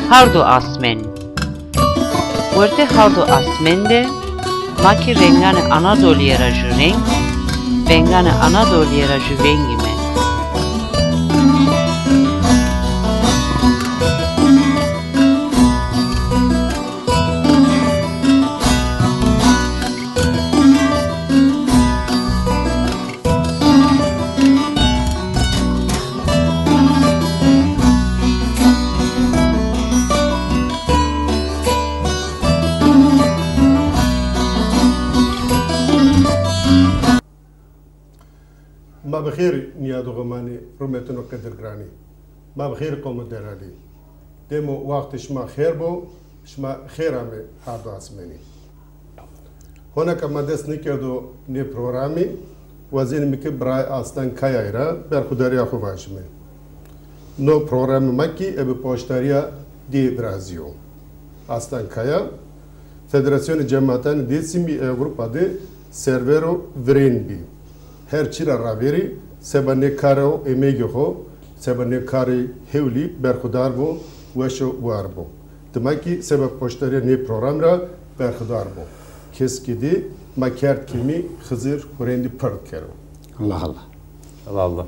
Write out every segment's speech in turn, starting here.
Hardo asmen. Werte hardo asmende maki rengane Anadolu'ya jüreng, vengane Anadolu'ya jüvengime. ما بخير نيادو غماني رميتنو قدر جراني ما بخير قوم الدرالي ديمو وقت شما خير بو شما خير عمي هاردو اسماني هناك مدس نكردو ني برنامج وزين مكي براي اصلا كايرا برخداري اخو باشمي نو برنامج مكي ابي پوشتاريا دي برازيو اصلا كايا فدراسيون جماعتان دي سيمي اوروبا دي سيرفرو ورين بي her çira raveri sebane karo emegi ho sebane kari hevli berkhudar bo weşo var bo demek ki sebep poştari ne programra berkhudar bo keskidi makert kimi Hızır Hurendi pert kero Allah Allah Allah Allah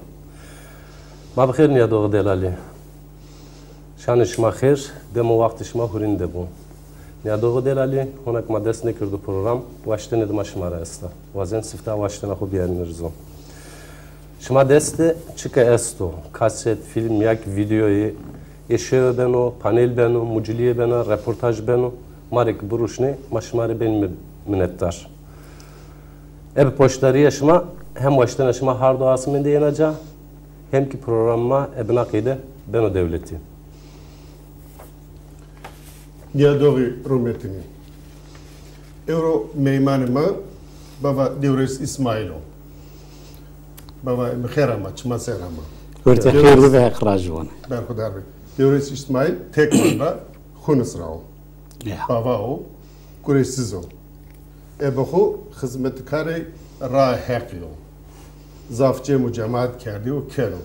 ma bxir niya doğ delali şan şma xir demo vaqt şma Hurinde bu niya doğ delali honak ma dest nekirdu program vaştene de maşmara esta vazen sifta vaştena xo biyanirzo şma deste çıka esto kaset film yak videoyu eşeğe beno panel beno muciliye beno reportaj beno marek buruşne maşmare ben minnettar eb poştariye şma hem vaştena şma hardo asmende yenaca hem ki programma ebnaqide beno devleti niya doğru rumetini euro meymanıma baba devres İsmailo baba mkherama çma serama Werte khir ve ikrajwan berkhudar be devres İsmail tek manda khunusrao ya baba o kuresizo ebahu hizmetkari ra haqiyo zafçe mu cemaat kerdi o kero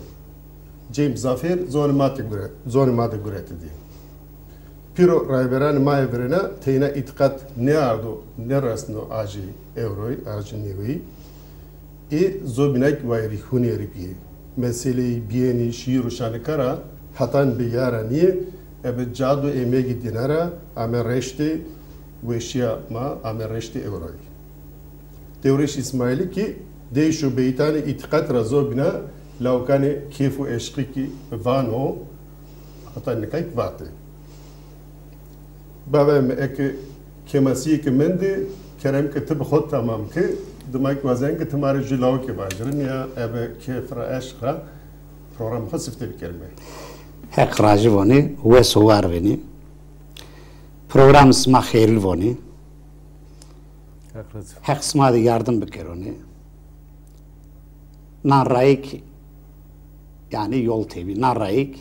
James Zafer zonimate gureti di Piro rayberan maevrena teyna itikat ne ardo ne rasno aji euroy aji nevi zobinak vayri huneri piye meseleyi biyeni şiiru şanikara hatan biyara niye ebe cadu emegi dinara ame reşti veşya ma ame reşti euroy devreş İsmaili ki değişu beytani itikat razobina laukane kefu eşki ki vano hatan nikayk vate babam ek kemasi ke mende kerem ke tıp khod tamam ke demek vazen ke तुम्हारे जिलाओं के बाजरन या अब के फ्राशरा program khasifte bir kelime ikrajwani ve sowarveni program sma khairlvoni haqsma de yardım bekeroni narayk yani yol tebi narayk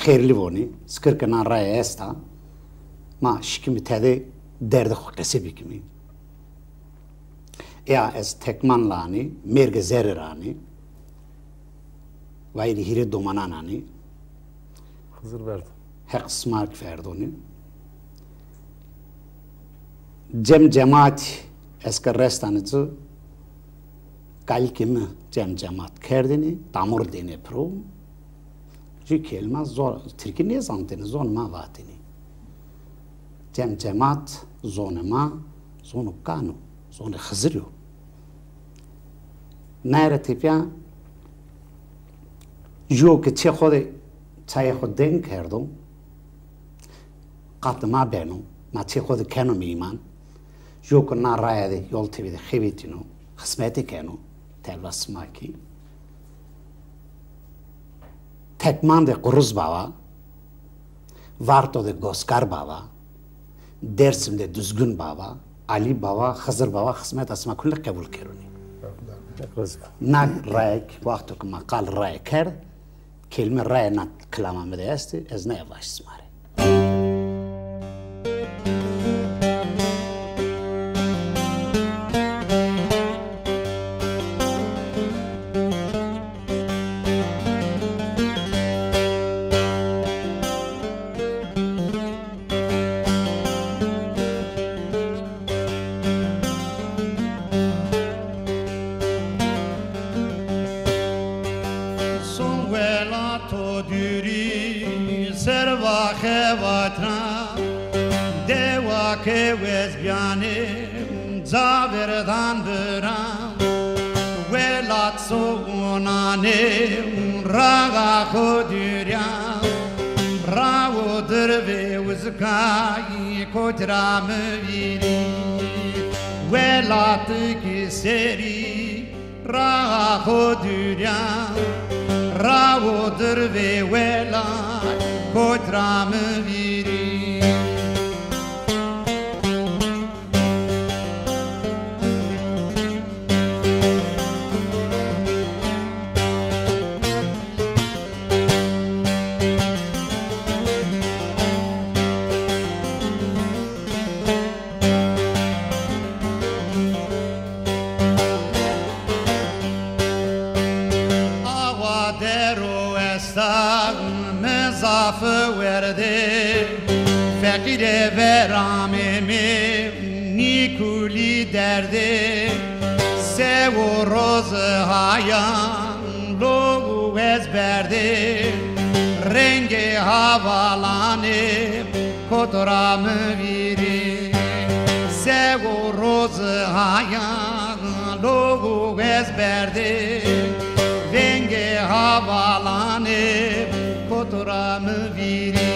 khairlvoni skirka naraya esta ma şikimi tede derdi khokesi kimi ya es tekmanlani merge zerrani vayri hire domananani Hızır verdi haq smark ferdoni cemaat eska restanıcı kalkimi cemaat kerdini tamur dene pro ji kelma zor Türkiye ne zanteni zon ma vatini cemaat zonema zonu kanu zonu Hızır yo nere tipya jo ke çe khode çay khod den kerdum qatma beno ma çe khode kanu miman jo ko na raya de yol tebi de khibitino kısmeti kanu telvasmaki tekman de quruz baba varto de goskar baba dersim de düzgün baba Ali baba Hızır baba kısmet asma kulli kabul keruni nak raik vaqtu ki maqal raik her kelime raik nat klama medesti ez ne yavaş smare vatran Dewa ke wezbiane Zaverdan beram Velat soğunane Raga kodüryan Bravo dırve uzkai Kodramı viri Velat ki seri Raga kodüryan Bravo dırve velat Kodramı viri Mezafı verdi Fakire veramemi Nikuli derdi Sevu rozu hayan Logu ezberdi Rengi havalanıp Kotoramı viri Sevu rozu hayan Logu ezberdi Rengi havalanıp Kotoramı viri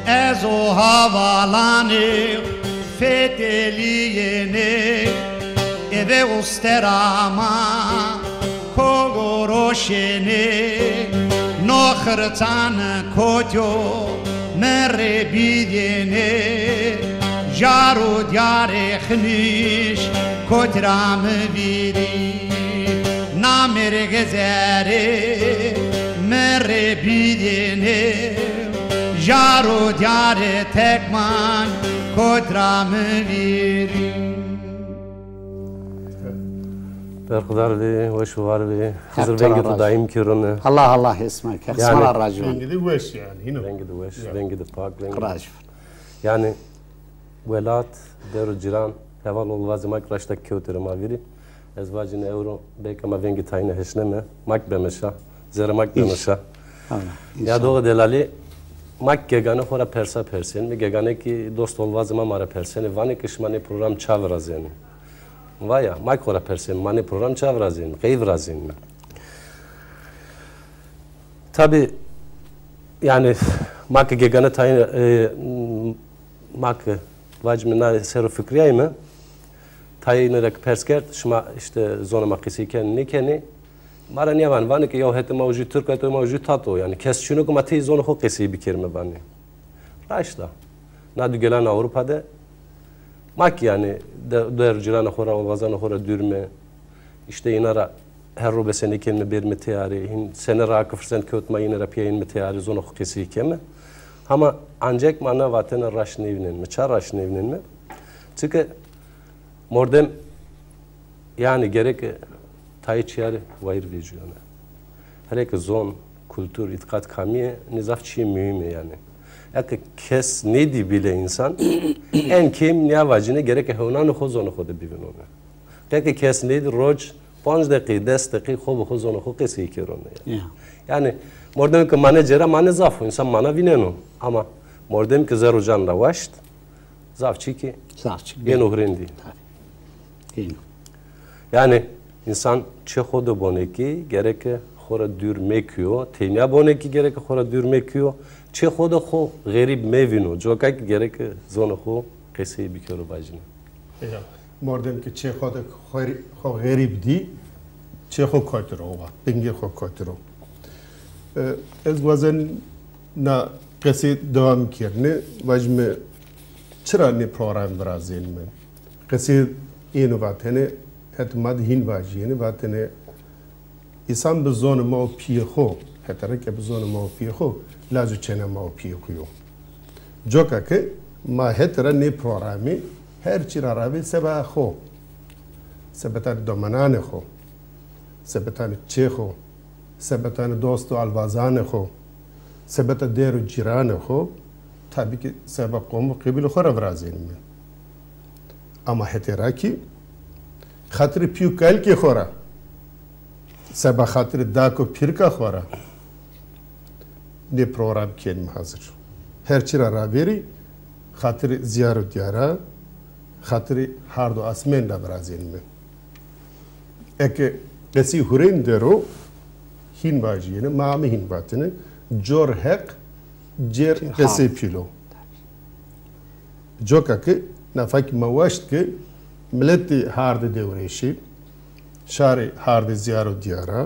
Ezo havalanıp Feteliyene eve usterama Kogoroşene Nohırtan kodyo Merebidene Jaru diyare khniş Kodramı viri Namer gezere Merebidene Jaru diyare tekman Kodramı viri Berkdarli ve şuvarli Hızır bengi tudayım kirunu Allah ismek Esmara racun Bengi de veş yani Bengi de veş, bengi de pak Racun Yani Velat, deru ciran Heval ol vazimak raştak kyotirim aviri Ezvacin euro Bekama vengi tayine heşneme Mak bemeşa Zere mak bemeşa Ya doğu delali Mak gegane xora persa persen mi gegane ki dost olvazıma mara persen vani kışmani program çavraz yani vaya mak xora persen mani program çavraz yani qeyvraz yani tabi yani mak gegane tayin mak vacmina seru fikriye mi tayinerek perskert şma işte zona makisi ken nikeni Mara niyavan vani ki yav hete mavji Türk hete mavji tato yani kes şunu ki mati zonu ho kesi bikirme vani. Raşta. Nadu gelan Avrupa'da mak yani der cilana xora olvazana xora dürme işte inara her robe seni kelme bir metiyari hin sene rakıf sen kötma yine rapiyin metiyari zonu ho kesi keme. Ama ancak mana vatana raş nevinen mi çar raş nevinen mi? Çünkü mordem yani gerek Tayçiyari vayır veciyona. Her zon, kültür, itikat kamiye nizaf çiğ mühim yani. Eke kes neydi bile insan en kim niye vacine gerek hevnanı xozonu xoda bivin ona. Eke kes neydi roj 5 dakika 10 dakika xobu xozonu xo kesi kirona yani. Yani mordem ki manajera mane zaf insan mana vineno ama mordem ki zerucan ravaşt zaf çiki ben ohrendi. Yani İnsan çe xoda boneki gerek xora dürmekiyo, tenya boneki gerek xora dürmekiyo, çe xoda xo garib mevino, joka gerek zona xo qesi bikoro bajine. Mordem ki çe xoda xo garib di, çe xo kotro va, bengi xo kotro. Ez bazen na qesi devam kirne, vajme çra ne program brazil men. Qesi inovatene Etmad hin vajiyene vatene insan به زون ما پی خو خطره که به زون ما پی خو لازم چنه ما پی خو جو که ما هتره نی پروگرامی هر چی را روی سبا خو سبتان دامنان خو سبتان چه خو سبتان دوست و الوازان خو سبت دیر و جیران خو tabii ki sebep komu kıbili khora vrazin mi ama heteraki khatri piu kal ki khora seba khatri da ko pirka khora ne program ken hazır her çira raveri khatri ziyaret diyara khatri hardo asmen da vrazin mi eke kesi hurin dero hin vajiyene maami hin batine jor hek جر قصه پیلو جوکا که نفاکی مواشت که ملتی هارد دوریشی شاری هارد زیارو دیارا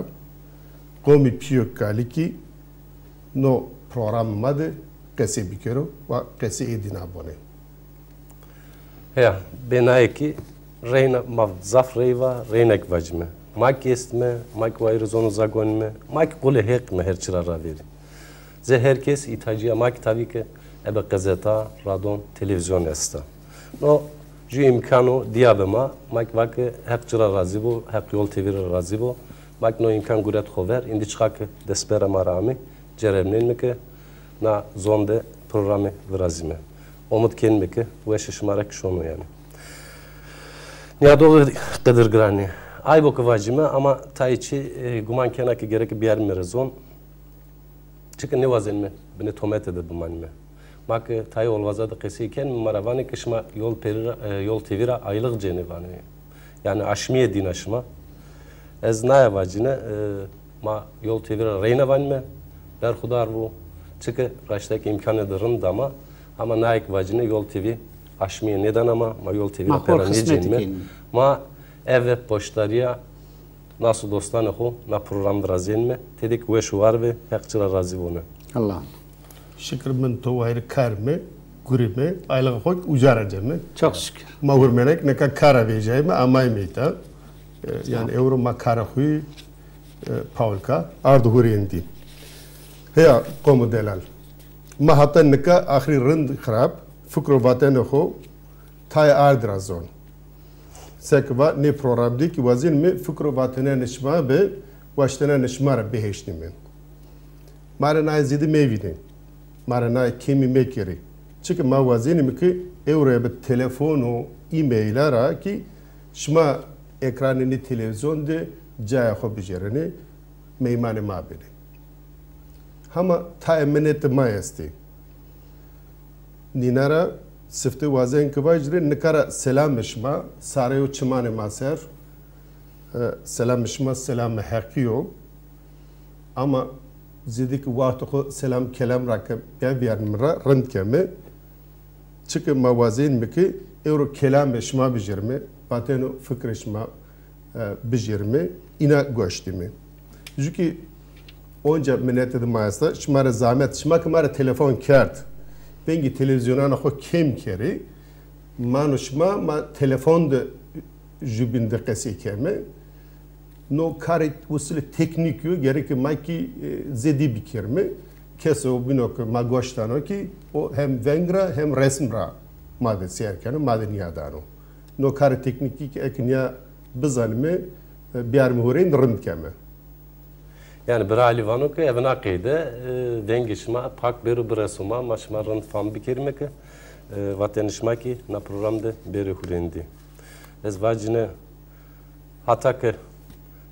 قومی پیو کالی کی نو پروگرام ماده قصه بیکرو و قصه ایدینا بونه هیا بنای کی رینا مفزاف ریوا رینک وجمه ماک استمه ماک وایرزونو زاگونمه ماک قوله هک مهر چرا را ویری Ze herkes ithacıya mak tabii ki ebe gazeta, radon, televizyon esta. No, ju imkanu diyabema mak vakı hep çıra razı bu, hep yol teviri razı bu. Mak no imkan guret xover, indi çıkak despera marami, ceremnin mi ki na zonde programı vrazime. Omut ken mi ki bu eşi şımarak şonu yani. Niyadoğu kadir grani. Ay boku vacime ama tayiçi guman kenaki gerek bir yer merezon. Çünkü ne vazenme, beni tomet edip bumanme. Mak tay olvazada qesiken maravani kışma yol tevira aylık cenevani. Yani aşmiye din aşma. Ez naya vacine ma yol tevira reyna vanme. Der khudar bu. Çünkü raştaki imkan ederin dama ama naik vacine yol tevi aşmiye neden ama ma yol tevira pera ne cenme. Ma ev poştariya nasıl dostane ho na program vrazin tedik ve şu var ve hekçira razı bunu. Allah. Şükür men to hayır karme gurime aylık hoş ujaracağım. Çok şükür. Mağur melek ne kadar kara vereceğim amay meyta. Yani euro makara huy Paulka ardu huriyenti. Heya komu delal. Ma hatta ne kadar ahri rend kharab fikro vatane ho tay ardrazon. سکوا نه پروگرام دی که وزین می فکر و باطنه نشما به واشتنه نشما را بهشتی می. ماره نای زیادی می‌بینیم. ماره نای کمی می‌کری. چون ما وزین می که اوره به تلفن و ایمیل را که شما اکرانی تلویزیون ده جای خوب بجرنه میمان ما بینه. همه تا امنیت ما استی. نینارا Sıftı vazen kıvacırı nekara selamlaşma sarayı çimane maser selamlaşma selam hakiyo ama zidik vaxtı selam kelam rakam ya bir mra rend keme çünkü mavazen mi ki euro kelamlaşma bijirme pateno fikrişma bijirme ina goştimi çünkü onca minnet de master şmara zahmet şma kemara telefon kart bengi televizyona na xo kem keri manuşma ma telefon de jubinde qesi keme no karit usul teknik yo gerek maki zedi bikirme keso bino ki ma goştano ki o hem vengra hem resmra made serkano made niyadano no karit tekniki ki ekniya bizanme biyar muhurin rend keme Yani bir alivano ki evin akide dengişma pak beri bresuma maşmarın fam bikirme ki vatanışma ki na programda beri hurendi. Ez vacine hatta ki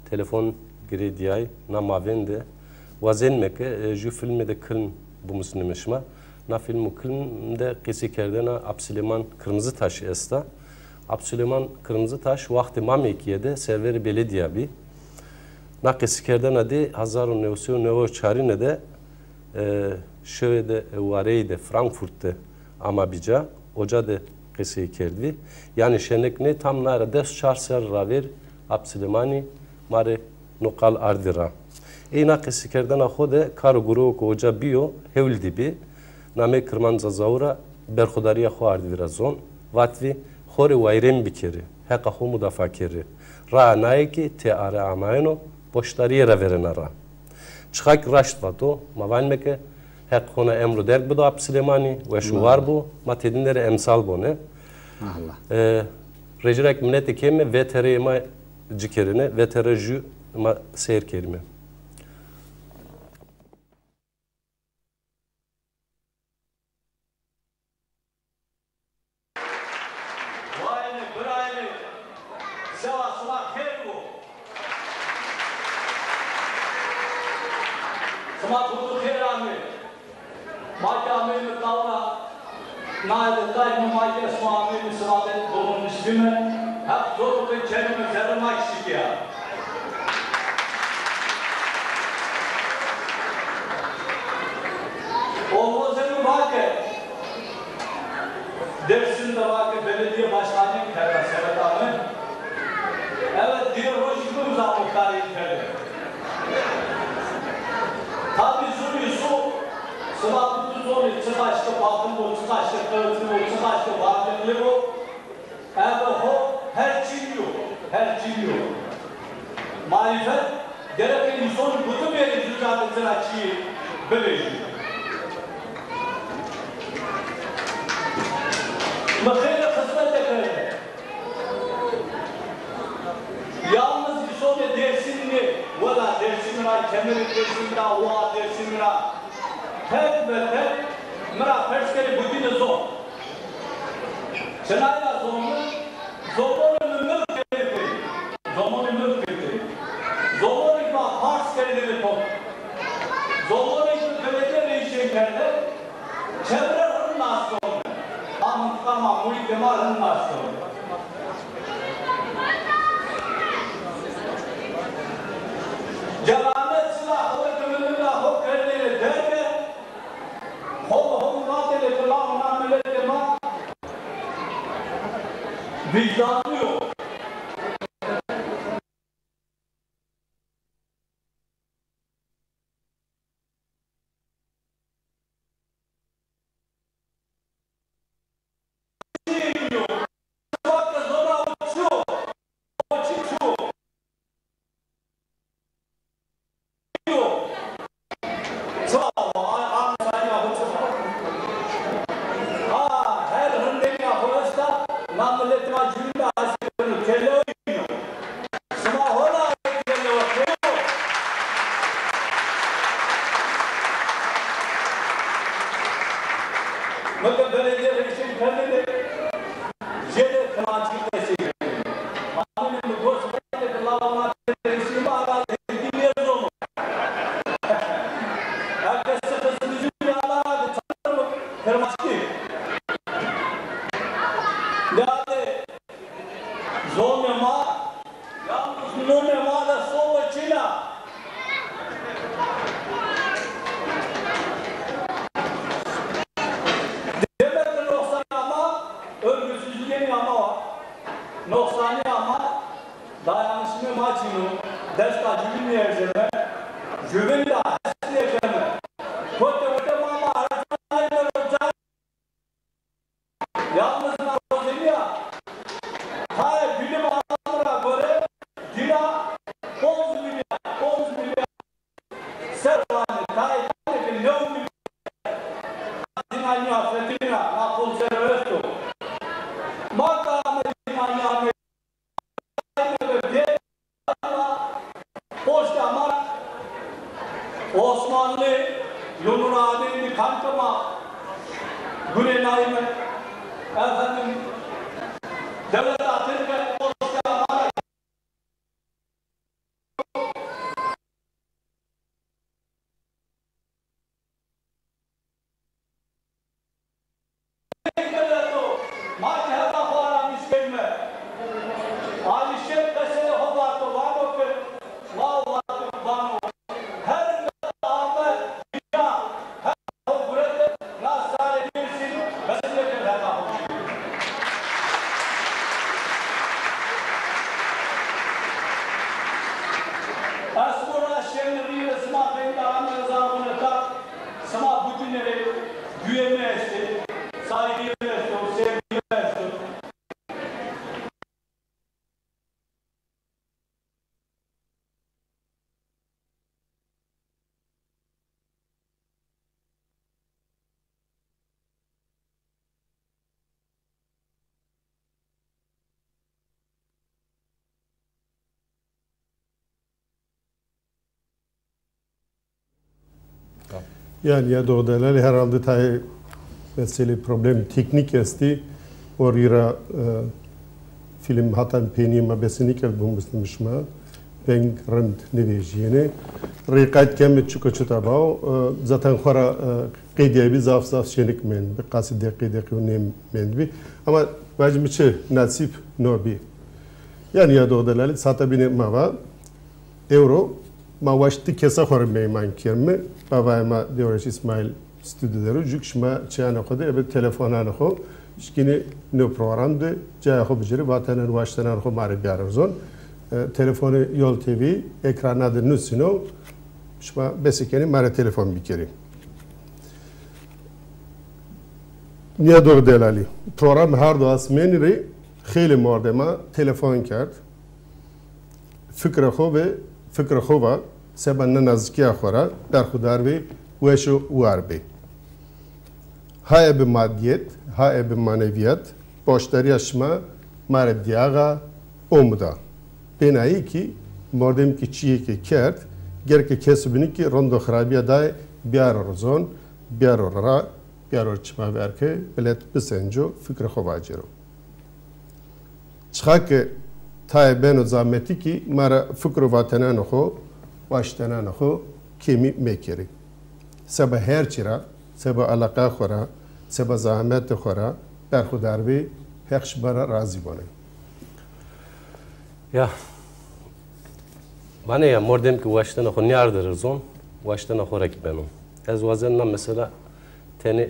telefon giri diyay na mavende vazenme ki ju filmi de kılm bu muslimişma na filmu kılm de kesi kerde na Absüleyman Kırmızı Taş esta. Absüleyman Kırmızı Taş vakti Mamekiyede serveri belediye bi. Na kesikerden adı 1994 de şöyle vareyde Frankfurt'te ama bica oca de kesikerdi. Yani şenek ne tam nara des şarser raver Absüleymani mare nokal ardira. Na kesikerden ahode kar guru ko oca bio hevldi bi. Name Kırmanza Zavura berxudariya xo ardira zon vatvi xore wayrem bikeri. Heka xo mudafakeri. Ra naiki te ara amayno boştariye veren ara. Çıkak raşt vato, mavalme ke hek ona emru derk bu da Absüleymani ve şu var bu, matedinleri emsal bu ne? Allah. Rejirek minnet kemi vetere ma cikerine veteraju ma seyir kelime. Dersimde vakit belediye başkanı giderler Serhat abi. Evet, diğer rojikimiz muhtarı giderler. Tabi su, sıvaplı zonu, çıkaçlı bakım bu, çıkaçlı kırıtı bu, çıkaçlı varlıklı bu. Evet o, her çiğniyor. Marifet, gereken insan bütün yeri zücadetini açıyı belirliyor. Mıkayla kısmet ekerler. Yalnız bir sonra dersini, valla dersimina, kemerin dersimina, oğa dersimina, tek ve tek, mıra perskeri bugünü zor. Çınayla zorunu mümkün gerekir. Zorunu ikma pars kerileri top. Zorunu ikma belediye reisiyekerde, çevre hırın nasıl olur. Ama muhit demarın nasıl olur. Celamet silahı gönüllü hok kerileri derke, hol mateli kılavuna namile dema, vicdanı yok. Maka belediye reisinin kendini jene kılancı kesiyor. Annemin bu gösterge kılavuna reisini bağlı edilmiyor mu? Herkese kızını cümlelerle tanır mı? Kırmızı. Yani zonema, yalnız zonema da soğuk çila. Noksani ama dayanışma maçını desta cümle yerine güven de hasiyetine kote mama arasında olacak yalnız Nazilya hayır bilim adamına göre dina 10 milyar servane tayyip ne milyar dinanya fetina na konservesto makam dinanya Osmanlı Yunani'nin kankama Güney'in efendim devlet atırken Osmanlı Yani ya doğrudan herhalde tay mesele problem teknik esti orira film hatan peni ma besinikel bu muslimşma ben rand nevejine riqat kemet çukaçta bao zaten khara qeydiye bir zaf şenik men bir qaside qeydiye nem men bi ama vacimiçi nasip nobi yani ya doğrudan sata bine mava euro ma vaştı kesa khor meyman kirme babama diyor İsmail stüdyoları jükşma çana khoda evet telefonana kho şkini no programdı caya kho biciri vatanın vaştanan kho mari biarzon telefonu yol tv ekrana da nusino şma besikeni mari telefon bikeri niye doğru delali program her doğas menri خیلی مردما تلفن کرد فکر خوبه سبب نزدیکی آخره در خودار بی وشو وار بی های به مادیت های به معنویت باشتری شما مردیاغا اومده بنایی که مردم که چیه که کرد گر که کسی بینی که رند و خرابی دای بیار روزان بیار را بیار چما برکه بلد بسنجو فکر خوبه جرو چخا که تای بین و زامتی که مرا فکر وطنان خو واشتنان خو کمی میکری سبا هر چرا سبا علاقه خورا سبا زحمت خورا در خود دربی حقش برا راضی بانه یا من یا مردم که واشتن خو نیار درزون واشتن خو رک بنم از وزن نم مثلا تنی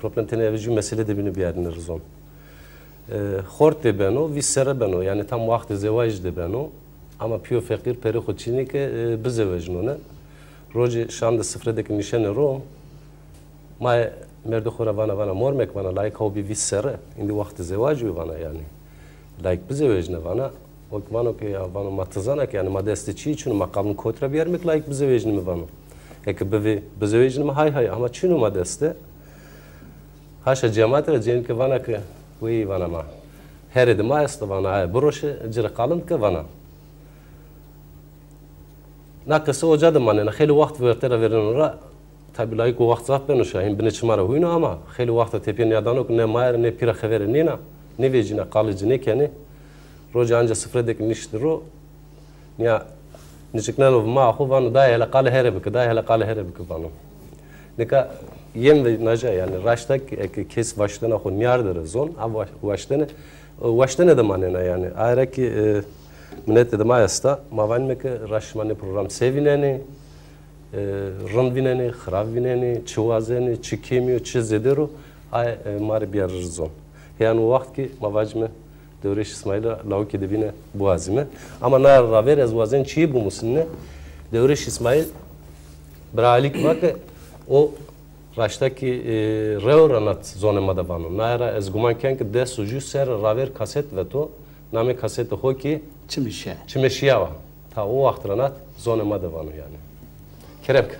problem teni evici mesele de beni bir yerine rızon. خورد بنو وی سر بنو یعنی tam وقت زواج ده بنو ama پیو فقیر پری خودچینی که بزواج نونه روزی شام صفر دک نشان رو ما مرد خورا وانا مور مک وانا لایک هو بی سر این دی وقت زواج وانا یعنی لایک بزواج نه وانا وقت وانا که وانا متزانه که یعنی ما دستی چی چون مقام کوتر بیار مک لایک بزواج نه وانا یک بزواج نه های اما چونو ما دسته هاش جماعت را جن که وانا که وی وانا ما هرد ما است وانا بروش جر قالم که وانا ناقص وجد من خیلی وقت ورتر ورن را tabi layık o vakit zaf ben o şahin bine çımara huyunu ama xeyli vakti tepiyen yadanok ne mayar ne pira xeveri nina ne vecina kalıcı ne keni roca anca sıfredeki nişti ro niya nişiknanov ma ahu vanu daya hele kale herebik daya hele kale herebik vanu nika yem ve naja yani raştak kes vaştana ho niyardır zon ama vaştane de manena yani ayra ki minnet de mayasta mavan meke raşmane program sevineni randvineni, xravvineni, çuvazeni, çikemiyo, çizedero ay mari bir zon. Yani o vakit ki mavacme devreş İsmail'a lavki de bine boğazime. Ama nar raver az vazen çiğ bu musunne devreş İsmail bralik vakit o raştaki reoranat zonema da vanu. Nara az gumanken ki de sucu ser raver kaset ve to name kaset ho ki çimeşiya var. Ta o vakit ranat zonema da vanu yani. Keremk.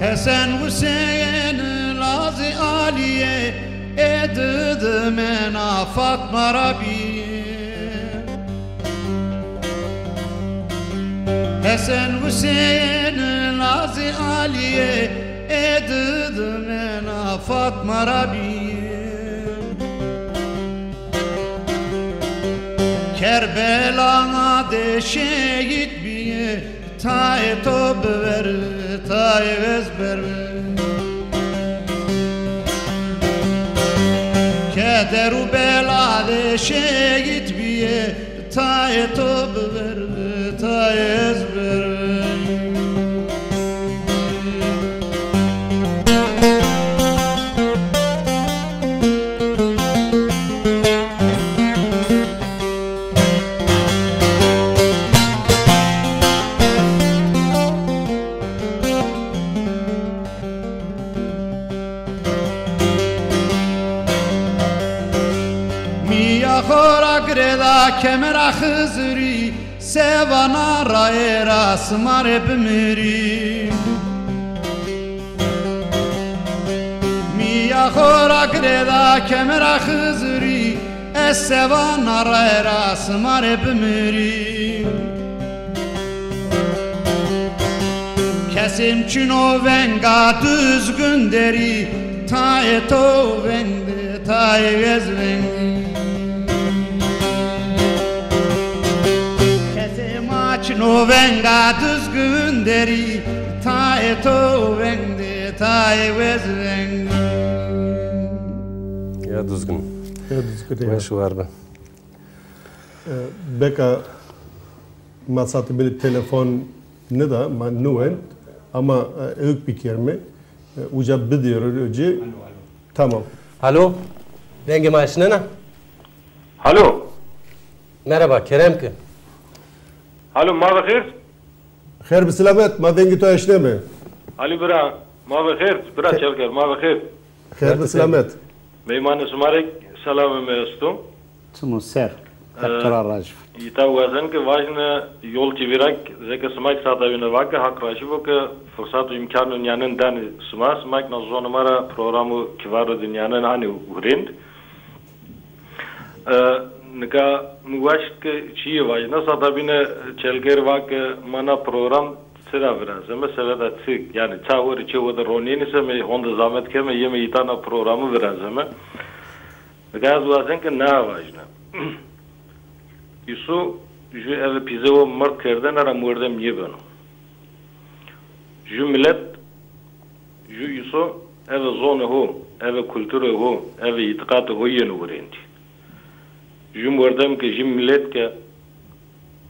Hasan Hüseyin Lazi Aliye edildi mena Fatma Rabbi Hasan Hüseyin Lazi Aliye edildi mena Fatma Rabbi Kerbela'na de şehit biye Ta'i tob ver, ta'i ezber Keder-u bela de şehit biye Ta'i tob ver, ta'i ezber Kemera Hızri sevana rayera smare bimiri Miya khora greda kemera Hızri sevana rayera smare bimiri Kesim çino venga düzgün deri ta eto vende ta ezvendi No venga düzgün deri ta eto vende ta ezvendi Ya düzgün. Ya düzgün. Ben şu var ben. Beka masatı bir telefon ne da man nuen ama ök bir kelime uca biliyor önce tamam. Alo. Rengi maaşına ne? Alo. Merhaba Kerem ki. Alo, ma bekir? Khair biselamet, ma dengi to eşne mi? Ali bira, ma bekir? Bira çelker, ma bekir? Khair biselamet. Meyman Ismarek, selamı mestu. Tumu ser. Hector Rajv. Ita вазен ke важно yol çevirek, zeka smak sata yine vakı hak raşivo ke fırsatı imkanın yanın dan smak na zonumara programı kivarı dünyanın hani urind. Nika muvaşk çiğ важно sata bine çelger vakı mana program sıra biraz. Mesela da çık yani çavur çavur da ronini se me onda zahmet ke me yeme itana programı biraz ama. Nika вазен ke ne важно. Isu ju ev pizevo mart kerden ara murdem yebano. Ju millet ju isu ev zone ho, ev kültürü ho, ev itiqatı ho yeni uğrendi. Ju murdem ke ju millet ke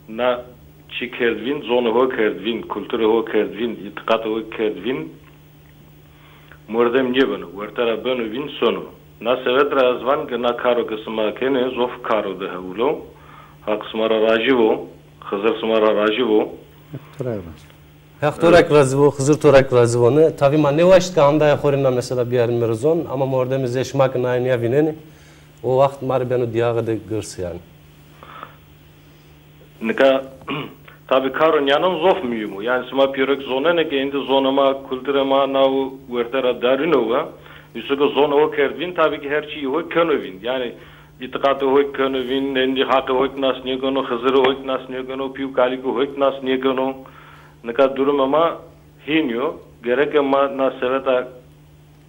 na çi kerdvin, zone ho kerdvin, kültürü ho kerdvin, itiqatı ho kerdvin. Murdem yebano, vartara bano vin sonu. Na sevet razvan ke na karo kısma kene zof karo de hevlo. Hak smara rajivo, Hızır smara rajivo. Hak torak razivo, Hızır torak razivo ne? Tabii man ne vaxt kanda ya xorinna mesela bir yerin merzon ama mordem zeşmak nayni ya vineni. O vaxt mar benu diyağı da gırs yani. Nika tabii karın yanım zof müyümü. Yani sma piyerek zona ne ki indi zonama kültürema navu vertera darinova. Üstüge zona o kerdvin tabii ki her şeyi o könövin. Yani itiqatı hoyk könövin, endi hakkı hoyk nas niyegono, Hızırı hoyk nas niyegono, piyu kaliku hoyk nas niyegono. Nika durum ama hinyo, gerek ama na seveta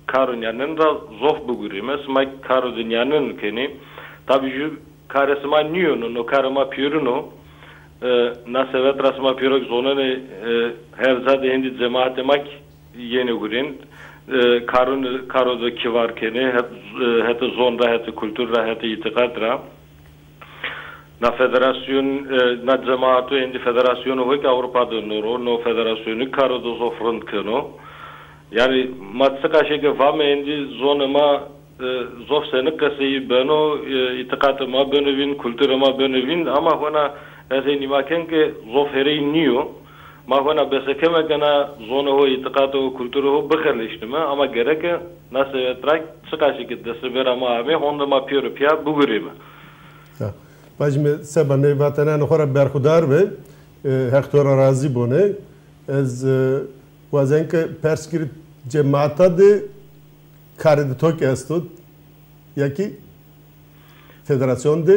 karın yanın da zof bugürüme, smay karı dünyanın keni. Tabi ju karesma niyono, no karıma piyuruno, na sevet rasma piyurok zonane her zade endi cemaat emak yeni gürin. Karoda kivar kene, hete zonda, hete kültürra, hete itikadra. Na federasyon, na cemaatu endi federasyonu hoyk Avrupa'da noro, no federasyonu karoda zofrund keno. Yani matsı kaşeke vame endi zonama zof senik kaseyi beno, itikatıma benevin, kültürema benevin ama hona ese nimaken ke zof hereyi niyo. Mahvana besekeme gana zona ho itiqato ho kültürü ho bıkırlaştımı ama gerek nasıl etrak çıkaşı ki desibir ama abi honda ma piyoro piya bugürüme. Bacım sebane vatanan xora berxudar ve Hector razı bone ez Wazen ke perskrit cemaata de kariditok estud ya ki federasyon de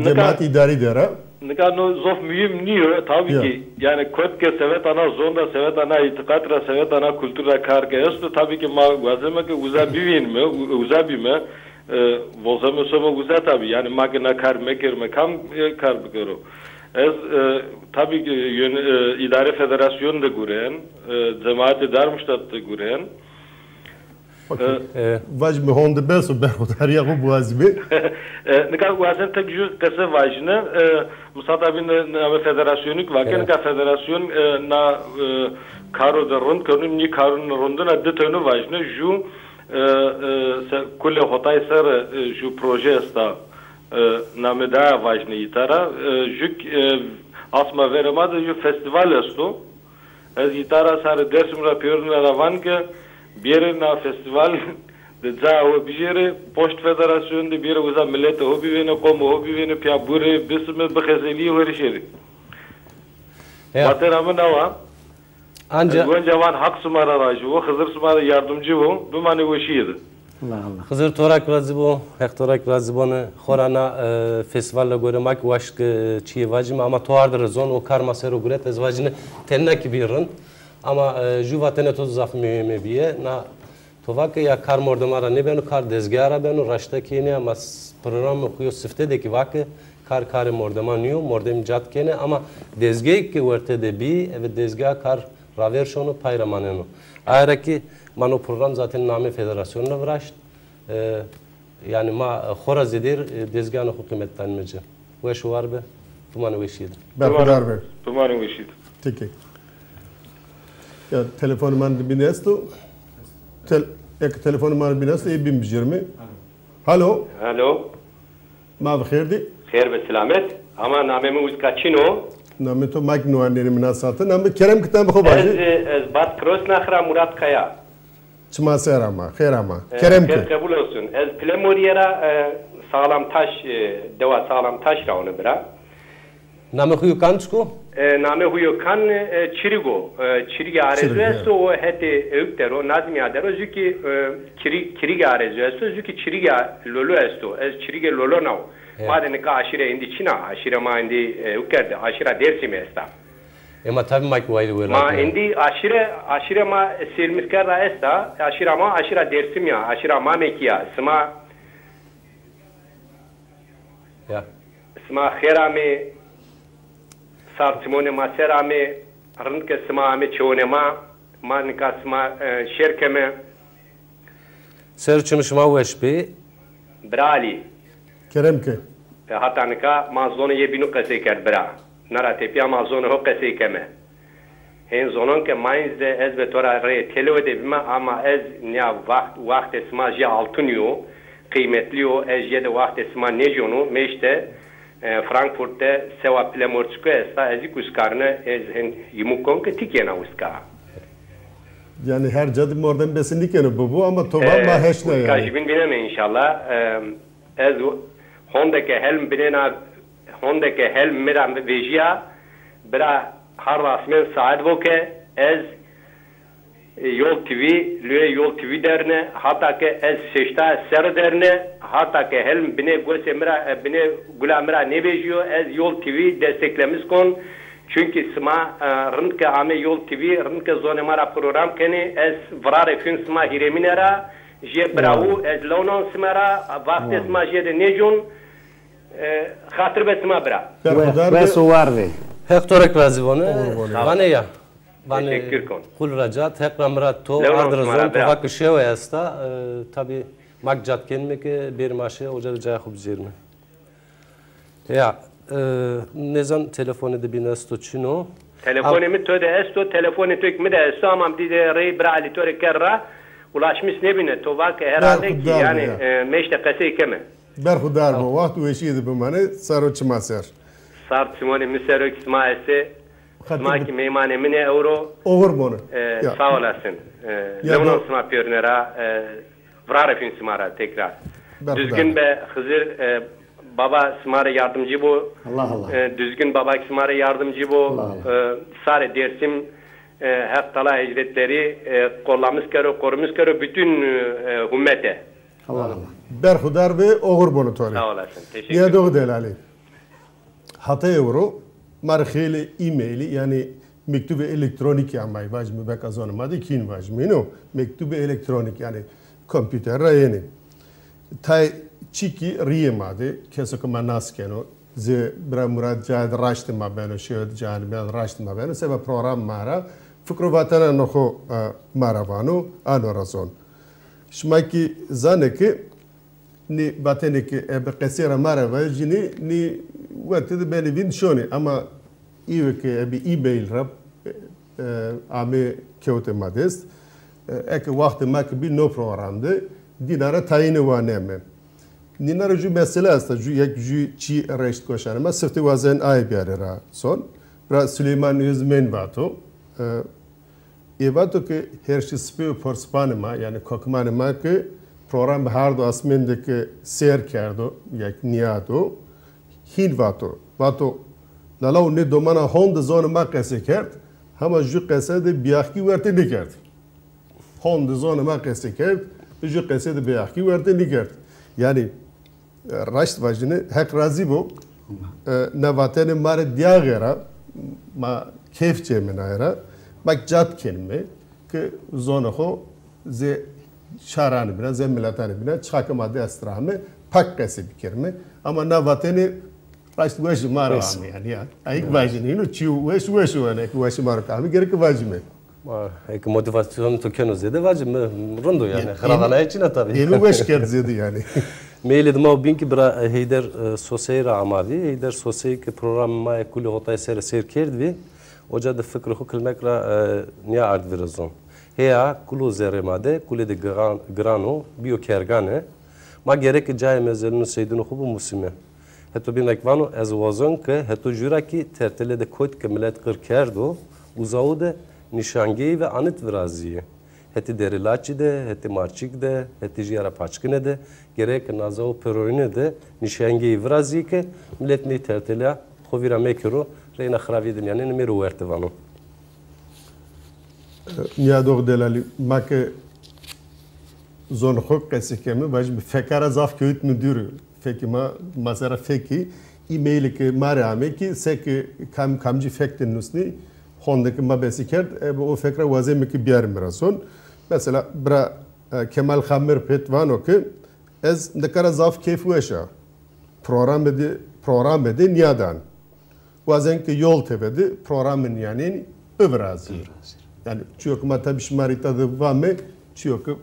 cemaat idari dera. Nikano zof mühim niye tabii ki yani kotke sevet ana zonda sevet ana itikatra sevet ana kultura karge esto tabii ki ma wazeme ke uzabivin mi uzabime vozame soma uza tabii yani magna kar meker kam kar bigero ez tabii ki idare federasyon da guren cemaat Darmstadt da guren Vaj me honde beso berhudar ya bu azmi. Nikah wazen tek ju kese vajne musababin na federasyonuk vaken ka federasyon na karo da rond kanun ni karun rondun adı tonu vajne ju kulle hotay ser ju proje sta na meda vajne itara juk asma veremad ju festival esto ez itara sar dersimra pyorna ravanke bir na festival de zao bijere post federasyon de bir uza millet hobi vene komo hobi vene pya bure bisme bkhazeli horisheri Vateramın ava Anca Goncavan hak sumara raju o Hızır sumara yardımcı bu bu mani veşiydi Allah Allah. Hızır torak razı bu hektorak razı bana xorana festivalle göremek vaşk çiğ vacim ama toardır zon o karma sero guret ez vacine tenna kibirin ama juvatene toz zaf mühime biye na tovak ya kar mordamara ne benu kar dezgara benu raşta kene ama program okuyor sifte de ki vak kar mordama niyo mordem jat kene ama dezgey ki verte de bi evet dezgah kar raver şonu payramaneno ayrı ki mano program zaten name federasyonuna vraşt yani ma xora zedir dezgahını hükümetten mece ve şu var be tumanı veşiydi Berhudar be. Tumanı veşiydi Teki. Ya telefonum binesto. Telefonum binesto ibim bijirmi. Halo. Alo. Ma bkhirdi. Khair ve selamet. Ama namemi uzkaçino. Name to mak nuaneri minasatı. Name Kerem kitabı khobaji. Ez bat cross nakhra Murat Kaya. Çma serama, khairama. Kerem ki. Kabul olsun. Ez Plemoriyera sağlam taş deva sağlam taş raunu bira. Name xuyu kançku Name huyo kan Çirigo. Çirigi arezu esto o hete öktero nazmi adero züki Çirigi arezu esto züki Çirigi lolo esto. Ez Çirigi lolo nav. Madene ka aşire indi Çina aşire ma indi ökerde aşira dersimi esta. Ema tabi mak vayri vela Ma indi aşire ma silmiskara esta aşira ma aşira dersim ya aşira ma mekiya sma ya sma khairame sartimone maserame rınke sma çonema manika sma şerkeme serçmiş ma veşbi brali Kerem ki. hatanika mazonu yebinu qeseker bra nara tepya mazonu ho qesekeme hen zonon ke mainz de ez betora re telo de bima ama ez nya vakt sma je altınyo kıymetliyo ez je de vakt sma nejonu meşte Frankfurt'te seva plemorçku esta ezik uskarne ez hen yimukon ke tikena uska. Yani her cadı oradan besinlik yani bu ama tova ma heşne yani. Kajbin bineme inşallah. Ez hondeke helm miram vejiya bira har rasmen saad voke ez Yol TV, Lüye Yol TV derne, hatta ke ez seçta ser derne, hatta ke helm bine gösemira bine gulamira ne bejiyor ez Yol TV desteklemiş kon. Çünkü sma rınke ame Yol TV rınke zonemara program keni ez vrare fin sma hireminera je bravo ez lonon smara vakti sma je de nejun hatır be sma bra. Ve suvardi. hektorak razı vone vane ya Teşekkür kon. Kul raca tekrar murat to adrzon to vak şev esta tabi makcat kenme ke bir maşe oca cay xub zirme ya nezan telefonu de binesto çino Telefonimi töde esto telefonu tök mi de esto ama dide rey brali töre kerra ulaşmış ne bine to vak herhalde ki yani meşte kase keme Berhudar bu vakti veşiydi bu mane saro çma ser. Sart simoni miserok smaese Maki meymane mine euro Over bunu. sağ olasın. Lemonon sma piyonera vrare fin smara tekrar. Düzgün be Hızır baba smara yardımcı bu. Allah Allah. Düzgün baba smara yardımcı bu. Sare dersim Haftala hicretleri kollamış kere, korumuş kere bütün ümmete. Berhudar ve oğur bunu toli. Sağ olasın. Teşekkür Niye ederim. doğru delali? Hata euro, marheli e-maili yani mektubu elektronik yapmayı vacmi bekazanmadı kin vacmi no mektubu elektronik yani kompüter rayeni. Tay çiki riyemadı keso manas keno ze bra murad jad raştı ma beno şöyle jad ben raştı ma beno sebe program mara fikru vatana noho maravano ano razon. Şmaki zaneki ni bateneki ebe kesira mara vajini ni vakti beni vin şoni ama iyi ki ebi e-mail rab ame kevte madest ek vakti mak bir no programdı dinara tayini vaneme dinara ju mesele asta ju yek ju çi reşt koşanma sırtı vazen ay biarera son bra Süleyman Yüzmen vato evato ki her şey spiyo forspanma yani kokmanma ki program hardo asmendeki ser kerdo yak niyato hin vato Lalav ne domana Honda zona ma kese kert, ama ju kese de biyahki verte ne kert. Honda zona ma kese kert, ju kese de biyahki verte ne kert. Yani raşt vajine hek razı bu. Navatene mare diğera ma kefçe menayra. Bak cat kelime ki zona ho ze şaranı bina ze milatani bina çakma de astrahme pak kese bir kelime. Ama navatene Raşt veş mara yani ya. Ayık vajine ino çiu veş yani veş mara kami gerek vajime. Ek motivasyon tükenu zede vacim rondo yani. Hradana içine tabii. Eno veş kert zedi yani. Meyli dma binki bra heyder sosyayra amavi heyder sosyay ki programma ekuli hotay ser kerdvi. Oca da fikri hukilmekra niya ard virazon. Heya kulu zeremade kule de grano bio kergane. Ma gerek cay mezelunu seydinu hubu musime. Heto bin ekvano ez vazon ke heto jura ki tertele de koyt ke millet kır kerdo uzavu de nişangeyi ve anıt viraziye. Heti derilaçi de, heti marçik de, heti jiyara paçkine de, gerek nazavu peroyne de nişangeyi viraziye ke millet ne tertele hovira mekero reyna xravi dünyanın miru vertivano. Niye doğru delali make zon hok kesikemi baş bir fekara zaf köyt müdürü. Feki ma masara feki e-mail ki marame ki sek kamci fektin nusni hondaki ma besikert o fekra vazem ki biyar mirason mesela bra Kemal Khamir petvano ki ez nekara zaf keyf veşa program edi niyadan vazen ki yol tevedi programın yani övrazi yani çünkü ma tabi şmarita da vame çünkü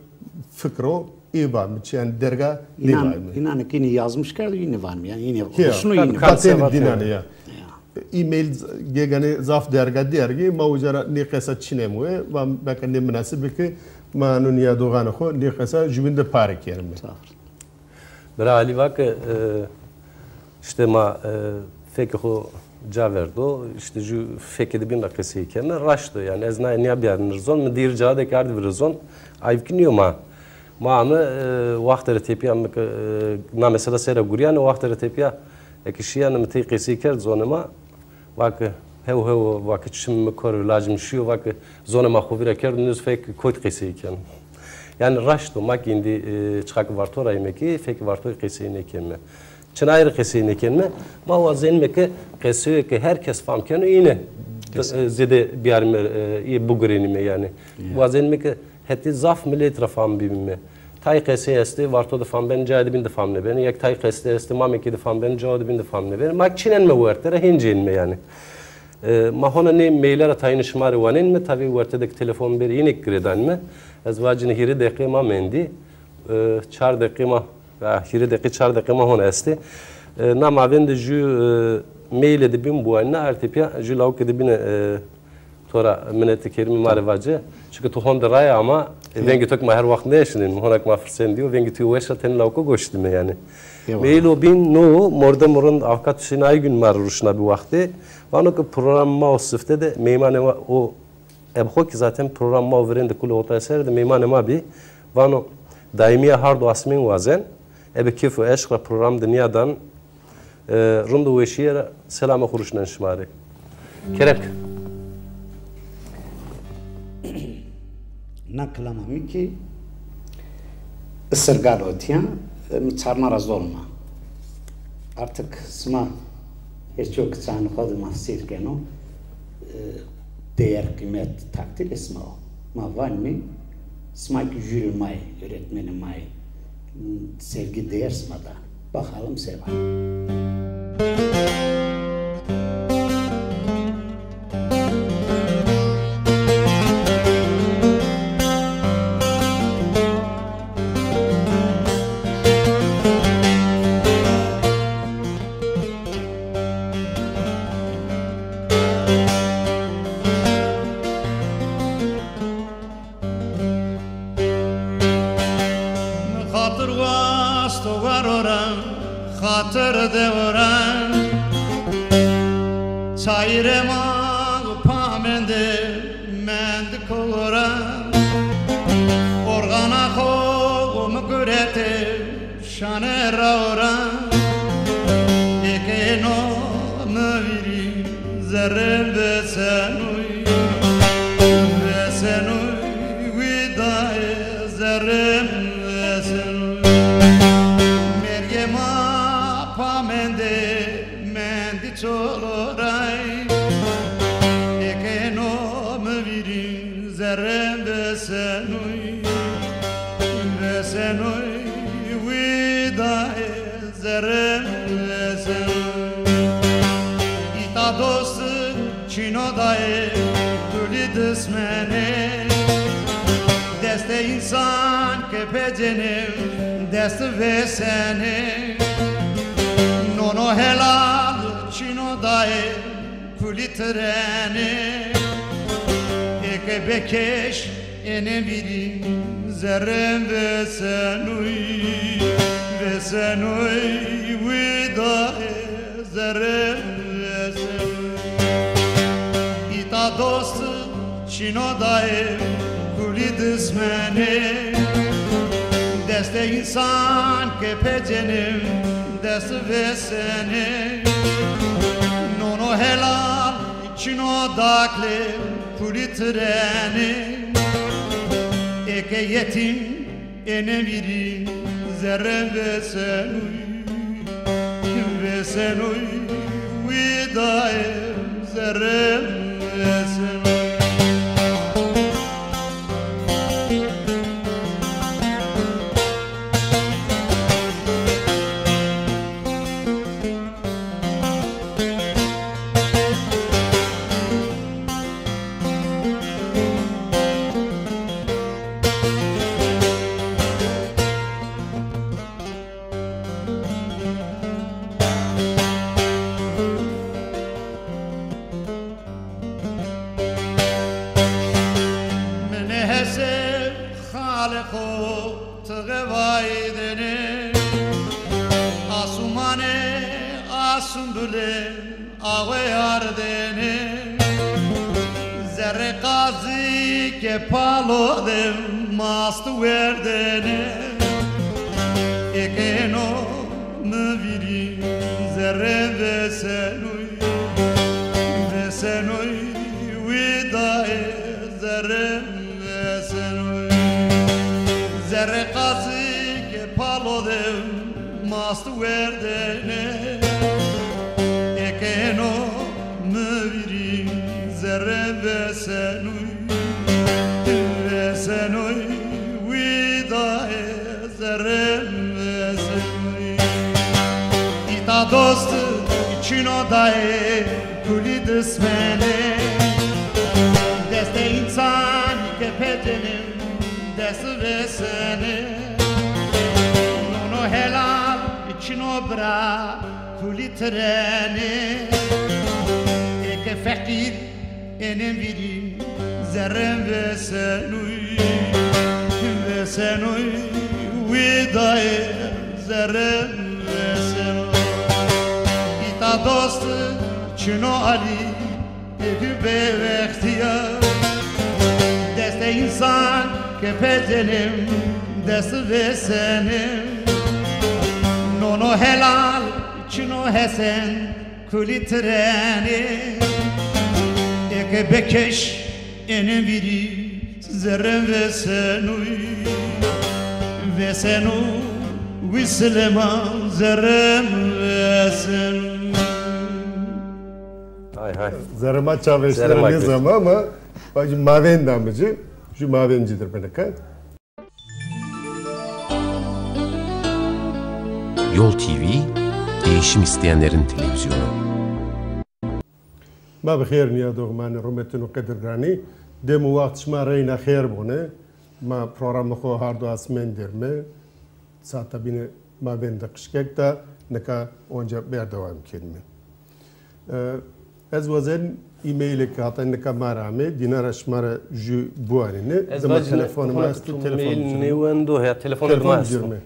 fikro İvan yani derga divan. İnan ki yazmış kardı yine var mı yani yine şunu yine paten dinane ya. E-mail gegane zaf derga dergi mavjara ne qesa çinemu ve bakın ne münasebe ki manun ya doğan xo ne qesa jubinde pare kerim. Bra ali vak işte ma feki xo caverdo işte ju feki de bin qesi kemer raşto yani ezna niye biarnır zon mu dir jade kardı bir zon ayvkiniyo ma Mağamı vaxtları tepiya na mesela sera guriyan vaxtları tepiya ekşiyan mı tekisi kert zonuma vakı hev vakı çim kor lazım şu vakı zonuma xovira kert nüz fek koyt qesi ken yani raşto mak indi çıkak vartora yemeki fek vartor qesi ne kemme çınayır qesi ne kemme ma vazen meke qesi ki herkes fam ken yine zede biyarmer bu grenime yani vazen meke heti zaf millet rafam bimme tay qesi esti varto da fam ben jadi bin de fam ne ben yak tay qesi esti ma meki de fam ben jadi bin de fam ne ben mak çinen me vertere hincin me yani ma hona ne mailer tayını şmari vanen me tabi vertedek telefon bir inek gredan me azvacını hiri dakika ma mendi 4 dakika ma hiri dakika 4 dakika ma hona esti na ma ben de ju mail de bin bu anna artipya ju lauk de bin Tora minnet kerimi marivacı çünkü tuhon da raya ama vengi tok ma her vakit ne işinin honak ma fırsen diyor vengi tu veşa ten lauko goştum yani Meylo bin no morda morun avkat sinay gün maruşna bir vakti vano ki program ma sifte de meymane o ebxo ki zaten program ma verende kulu ota eser de meymane ma bi vano daimiye hardo asmin vazen ebe kifu eşkra program dünyadan rundu veşiye selama kuruşnan şmari kerek naklamamı ki ısırgar otiyan çarma razı olma. Artık sma hiç çok çanı kodu mahsirken o değer kıymet takdir esma o. Ma var mı? Sma ki jüri may, öğretmeni may. Sevgi değer smada. Bakalım seva. zerren vesenu Wislema zerren vesenu Hay hay. Zarıma çavuşları Zarıma ne kötü. zaman ama bacı maven damıcı, şu mavencidir bana kat. Yol TV, değişim isteyenlerin televizyonu. ما بخير نيا دوغمان رومتن وقدر غراني دمو وقت شما رينا خير بونه ما برنامج خو هاردو اسمن درمه ساعتا بين ما بين دقشكك تا نكا اونجا بردوام كلمه از وزن ایمیل که حتی نکا مارامه دینار شماره جو بوانینه زمان تلفن ما است تلفن نیوندو هیا تلفن بجرمه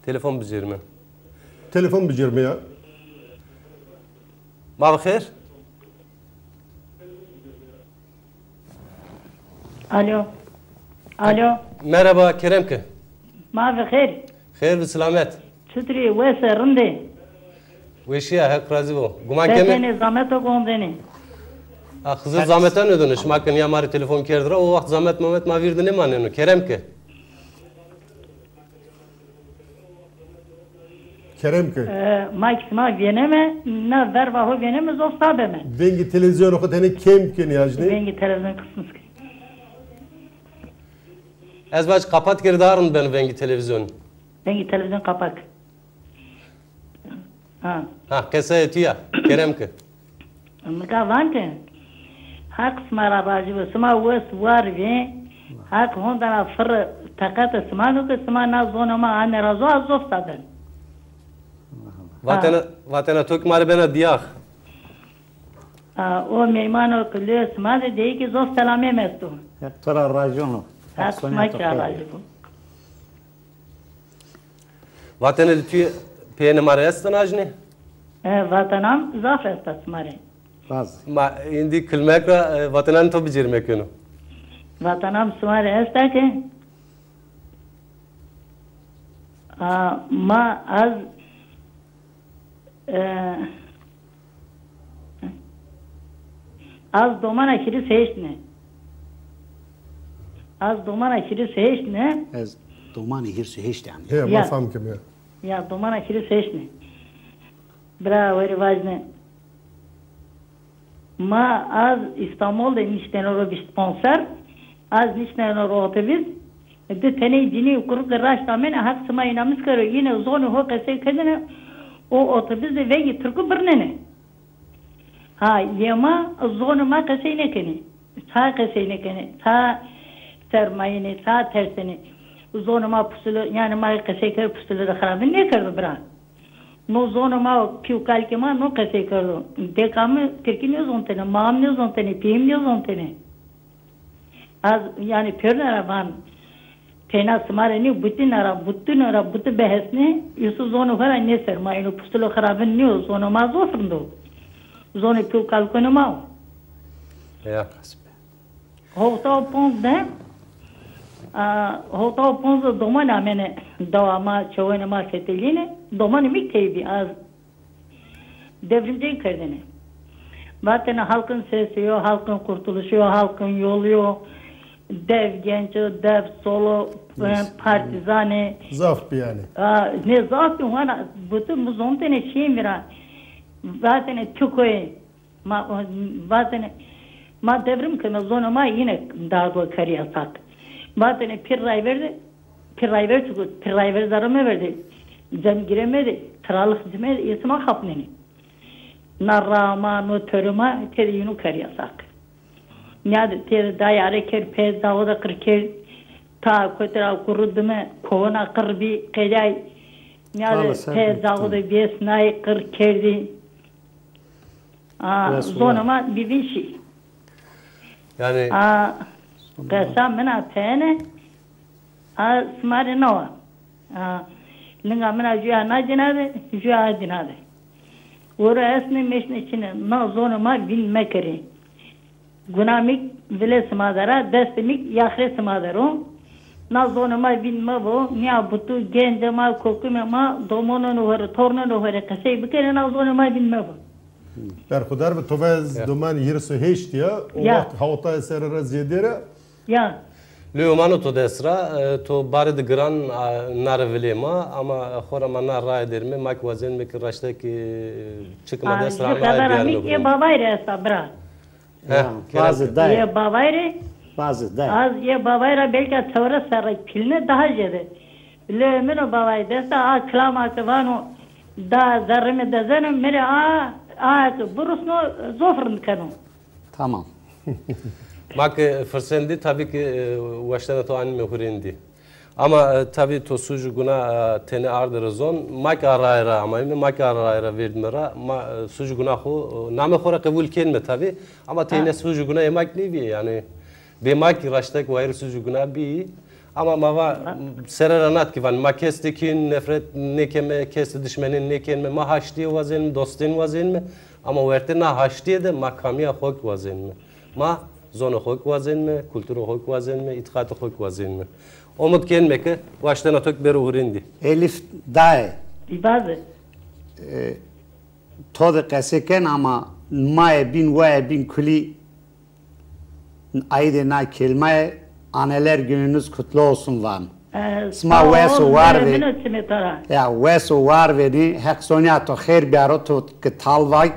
تلفن بجرمه تلفن بجرمه یا ما بخیر Alo. Alo. Merhaba Keremke. Ma bixir. Xeyr ve selamet. Çutri ve serinde. Veşiya hak razı bu. Guman Seni kemi. zahmet okundeni. Xızır zahmetten ödünüş. Makin ya mari telefon kerdira. O vakt zahmet Mehmet ma virdi ne manenu. Keremke. Keremke. Maksima vieneme na vervaho vieneme zostabeme. Vengi televizyon okuteni kim ki niyajni? Vengi televizyon kısmı. Ez kapat girdarın ben vengi televizyon. Vengi televizyon kapak. Ha kesa etiya. Keremke. Mıka vante. Hak smara bacı ve sma wes var ve hak hondana fır takat smanu ke sma na zonama ane razo azof taben. Vatana tok mari bena diyah. O meymano kılıyor sma de değil ki zof selame mestu. Yaktora rajonu. Hak sma kiralacı bu. Vatana lütfi peyne mari estan ajni? Vatanam zaf estas mare. Ma indi kılmekra vatanan to bijirmek yonu. Vatanam smare esta ki ma az az domana kiri seçne. Az domana kiri seçne. Ez domani hirsi hiç yani. He, ma fam kim ya. Ya domana kiri seçne. Bravo, rivajne. Ma az İstanbul'da nişten bir sponsor, az nişten otobüs, de tane cini kuruk raşta men hak sma inamış karo yine zonu ho kese kadene o otobüs de vegi Türkü birnene. Ha yema zonu ma kese ne kene. Ta kese ne kene. Ta sermayene ta tersene. Zonu ma pusulu yani ma kese kar pusulu da kharabin ne kardı bra. No zonu ma piu kalke ma no kese kardı. De kam Türkiye ne zontene, mam ne zontene, pim ne zontene. Az yani pörnera van Tena smareni bütün ara bütün behesne yusu zonu var ne sermayını pustulo kharabın ne zonu ma zofrndo. Zonu piu kalkonu ma. Ya. Hota pons de hota pons domana mene davama çoğuna ma feteline domani miktebi az devrimci kırdene. Zaten halkın sesi yok, halkın kurtuluşu yok, halkın yolu yok. Dev genç, dev solo, partizane. Zaf bir yani. Ne zaf bir var. Bütün bu zontene şeyim vira. Zaten Türkiye, zaten ma devrim kına zonuma yine daha da kariyasak. Zaten pirray verdi, pirray verdi zarımı verdi. Zem giremedi, kralık zimedi, yesma kapneni. Narrama, notörüma, teriyunu kariyasak. Niyad ter dayare ker pez dağda kırker ta kotra kurudme kovana kırbi kayay niyad pez dağda besnay kırkerdi zonama bivinşi yani kasam mena tene smare nova linga mena juya na dinade juya dinade ora esne meşne içine na zonama bilmekeri Gunamik vile smadara, destemik yahre smadaro. Na zonama binma bo, niya butu genjama kokuma domono nuhar, torno nuhar, kasey bikene na zonama binma bo. Berkudar ve tovez duman yirsu heşt ya. O vakt havta eseri raziyedere. Ya. Lümanı to desra to bari de gran narvelema ama xorama nar ray derme mak vazen me kırışta ki çıkma desra ama diğer ne babayre sabra. Bazı da. Ye babayre. Bazı da. Az ye babayra belki tavra saray pilne daha jede. Lümino babay desta a klama kvano da zarme da zanım mere a burusno zofrn kanu. Tamam. Mak fırsendi tabii ki baştan to anime hurindi. Ama tabii to sucuguna teni ardır zon mak arayra ama mak arayra verdimera sucuguna ho name xora kabul kelme tabii ama teni sucuguna yemek ne bi yani be mak raştak vayr sucuguna bi ama mava seraranat ki van makestekin nefret ne keme kesti düşmenin ne kelme ma haşti vazen dostin vazen mi ama verte na haşti de makamiya xok vazen mi ma zona xok vazen mi kültürü xok vazen mi itqat xok vazen mi Omut kelme ki baştan atık beri uğrindi. Elif dae. Bazı. Toda keseken ama mae bin kuli ayde na kelime Anneler Gününüz kutlu olsun van. Sma weso var ve ya weso var ve ni heksonia to khair biaro to talvak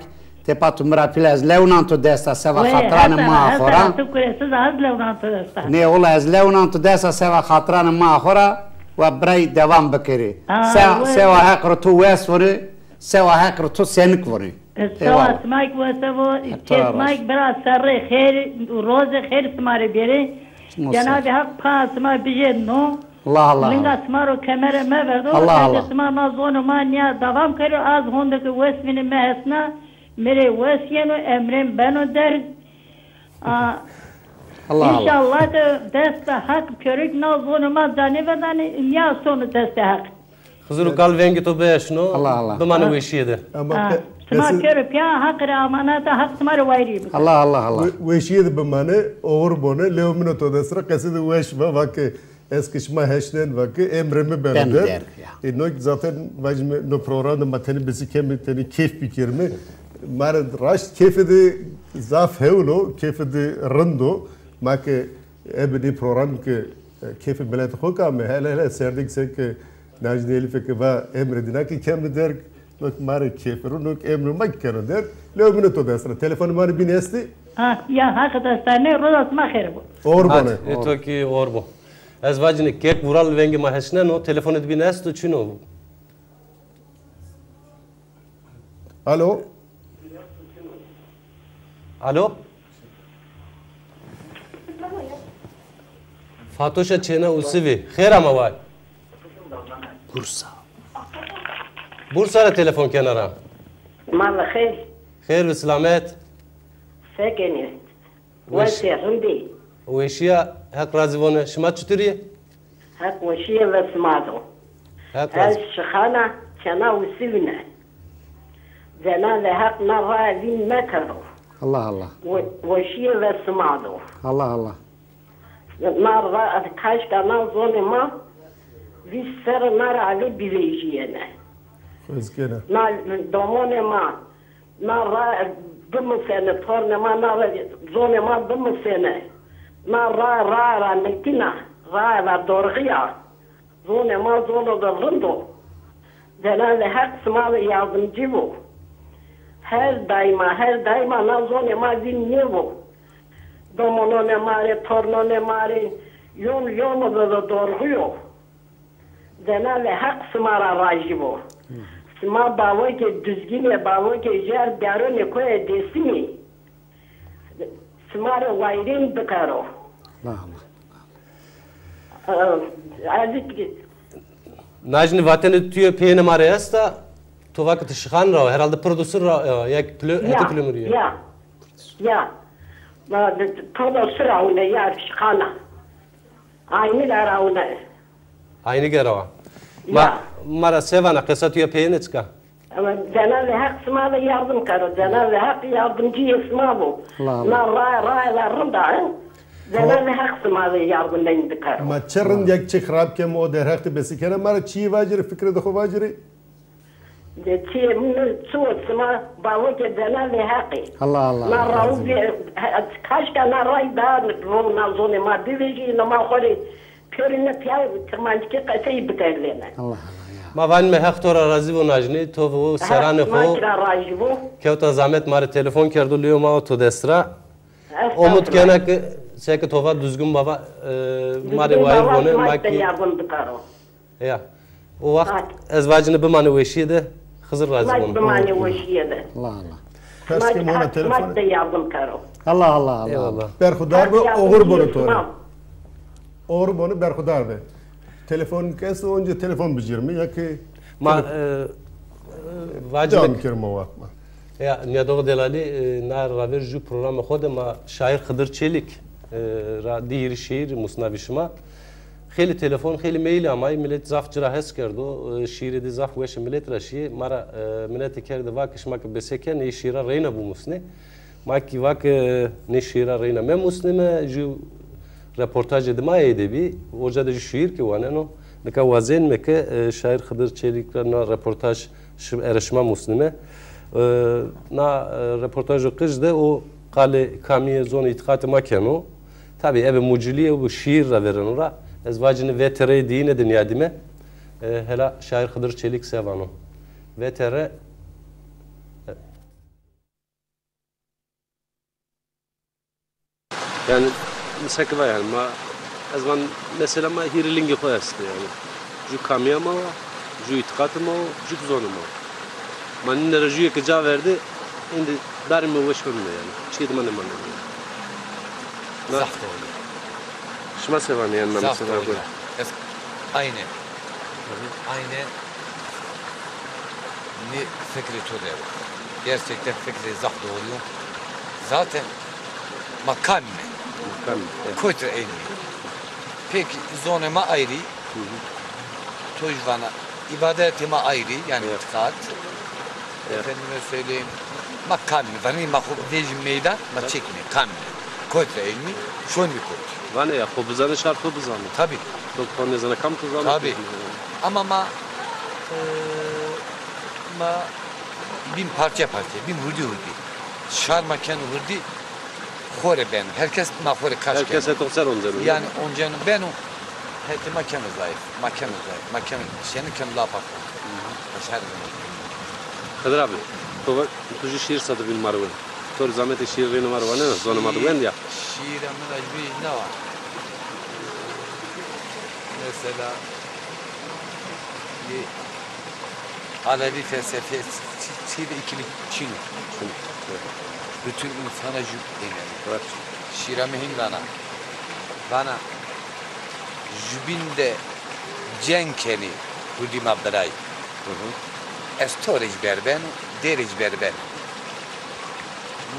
tepa tumra pilaz leunan to desta seva khatran ma khora. Ne ola az leunan to desta seva khatran ma khora ve bray devam bekeri. Seva hakro to wesori seva hakro to senik vori. Seva smaik weso smaik bra sarre khair roz khair smare bere. Cenab-ı Hak pasma bize no. Allah Allah. Linga smaro kamera me verdo. Allah Allah. Sma nazonu ma niya devam karo az hondaki wesmini mehsna mere wesiyeno emrem beno der. Allah Allah. İnşallah da desta hak körük nazonu ma zanivadani niya sonu desta hak. Huzuru kalvengi to beşno. Allah Allah. Dumanı bu işiydi. Sma körük ya hak amanata hak smaro vayri. Allah Allah Allah. Weşiydi bimane over bone leomino to desra kasidi weşva vakı eskişma heşnen vakı emremi beraber. No zaten vajme no programda mateni bizi kemi teni keyf bikirme. Mar raş keyfedi zaf hevlo keyfedi rando make ebedi program ke keyfi belet hoka me hele serdik se ke Najdi Elif'e ke va emredina ki kemi der nok mare keyfero nok emre mak kero der leomino to desra telefonu mari binesti. Ya hakikaten ne rodas mahir bu. Orbone. Eto ki orbo. Ez vajne kek vural vengi mahesne no telefonu binesti çino. Alo. Alo. Fatoşa çena usivi. Khair ama vay. Bursa. Bursa'da telefon kenara. Malla khair. Khair ve selamet. Sekeni. Vasiye hindi. Weşiya hak razivone şma çuturiye? Hak vasiye ve smado. Hak Az şkhana çana usivne. Cenab-ı Hak narazin mekaro. Allah Allah. Vasiye ve smado. Allah Allah. Nar kaç kanal zonema visser nar ali bilejiyene. Özgene. Nar domonema nar dumusene tornema nar zonema dumusene. Nar ra metina ra dorgiya. Zonema zono da rundo. Cenab-ı Hak smalı yardımcı bu. Her daima nar zonema dinlevo. Domonone mare, tornone mare, yol da dorguyor. Cenab-ı Hak smara rajibo. Sma bavo ke düzgine bavo ke jer darone koye desimi. Smara vayrin bikaro. Allah Allah. Azik Najni vatanı tüye peyne marayasta to vakit şıkan ra herhalde prodüser ra yak eti plümür ya. Todo sırauna ya şıkana. Aynı rauna. Aynı gerava. Mara sevana kısatüye peyne çıka. Ama Cenab-ı Hak smalı yardım karo. Cenab-ı Hak yardımcı isma bu. Ra rında. Cenab-ı Hak smalı yardım neydi karo. Ma çarın yak çıkrab ke mo der hakti besi kere mara çi vajiri fikri de xo vajiri. چی من صوت ما باوی که جناب حقی الله الله ما راو کاش که نرای دار رو نازون ما دیویجی نما خوری پیوری نپیاو کرمانچ که قصهی بکرلینه الله ما وان me hektora razî bû najnê to bu seranê xwe kewta zahmet mare telefon kerdu lê ma to destra umut kene ki seke tova düzgün baba mare wayî bone makî ya o wagt ez vacine bimane weşiye de Xizir razî bûn bimane weşiye de Allah Allah Perske mona telefon mak de yardım karo Allah Allah Allah berxudar be oğur bonu tore oğur bonu berxudar be telefon kes önce telefon bijirmi ya ki ma vacib kirma vakma ya Niyadoğu Delali nar raver ju programı xode ma şair Xıdır Çelik ra dihir şiir musnavişma خیلی تلفن خیلی میل امای ملت زاف جرا حس کردو شیر دی زاف وش ملت راشی مرا ملت کرد واکش ما که بسکه نی شیرا رینا بو مسنه ما کی واک نی شیرا رینا من مسلمه جو رپورتاج دما ایدبی اوجا د شیر کی وانه نو نکا وازن مکه شاعر Xıdır Çelik'na röportaj erişme مسلمه na röportajı kızdı o kale kamiye zon itikatı makeno tabi ebe muciliye bu şiir ra veren ora ez vacini VTR'yi dine dünyadime hela şair Xıdır Çelik sevano VTR yani misaki var yani ma ezman mesela ma hirilingi koyarsı yani ju kamiyama ju itikatım o ju zonum o man nere ju yekaca verdi indi darımı veşmem yani çiğdim annem annem Zaht oldu. Şma sevani yani mesela bu. Aynı. Aynı. Ne fikri tutuyor. Gerçekten fikri zaht oluyor. Zaten makam mı? Makam. Koytur eyni. Peki zonema ayrı. Tojvana ibadetime ayrı yani itikat. Efendime söyleyeyim. Makam mı? Vani mahub dejim meydan ma çekme. Kam mı? Koytur eyni. Şun bir koytur. Vane ya kobuzanı şart kobuzanı. Tabii. Doktor nezane kam kobuzanı. Tabii. Ama ma bin parça bin hurdi. Şar makanı hurdi. Khore ben. Herkes ma khore kaç. Herkes etokser oncanı. Yani oncanı ben o heti makanı zayıf. Makanı seni kan la pak. Şar. Kadir abi. Tuju şiir sadı bil marvan. Tor zahmet şiirlerini marvan ne? Zonu marvan ya. Şiir ama ne var? Mesela Alevi felsefesiyle ikili Çin. Bütün insana jübdene. Şirame hingana. Bana jübinde cenkeni hudima beray. Estorij berben, derij berben.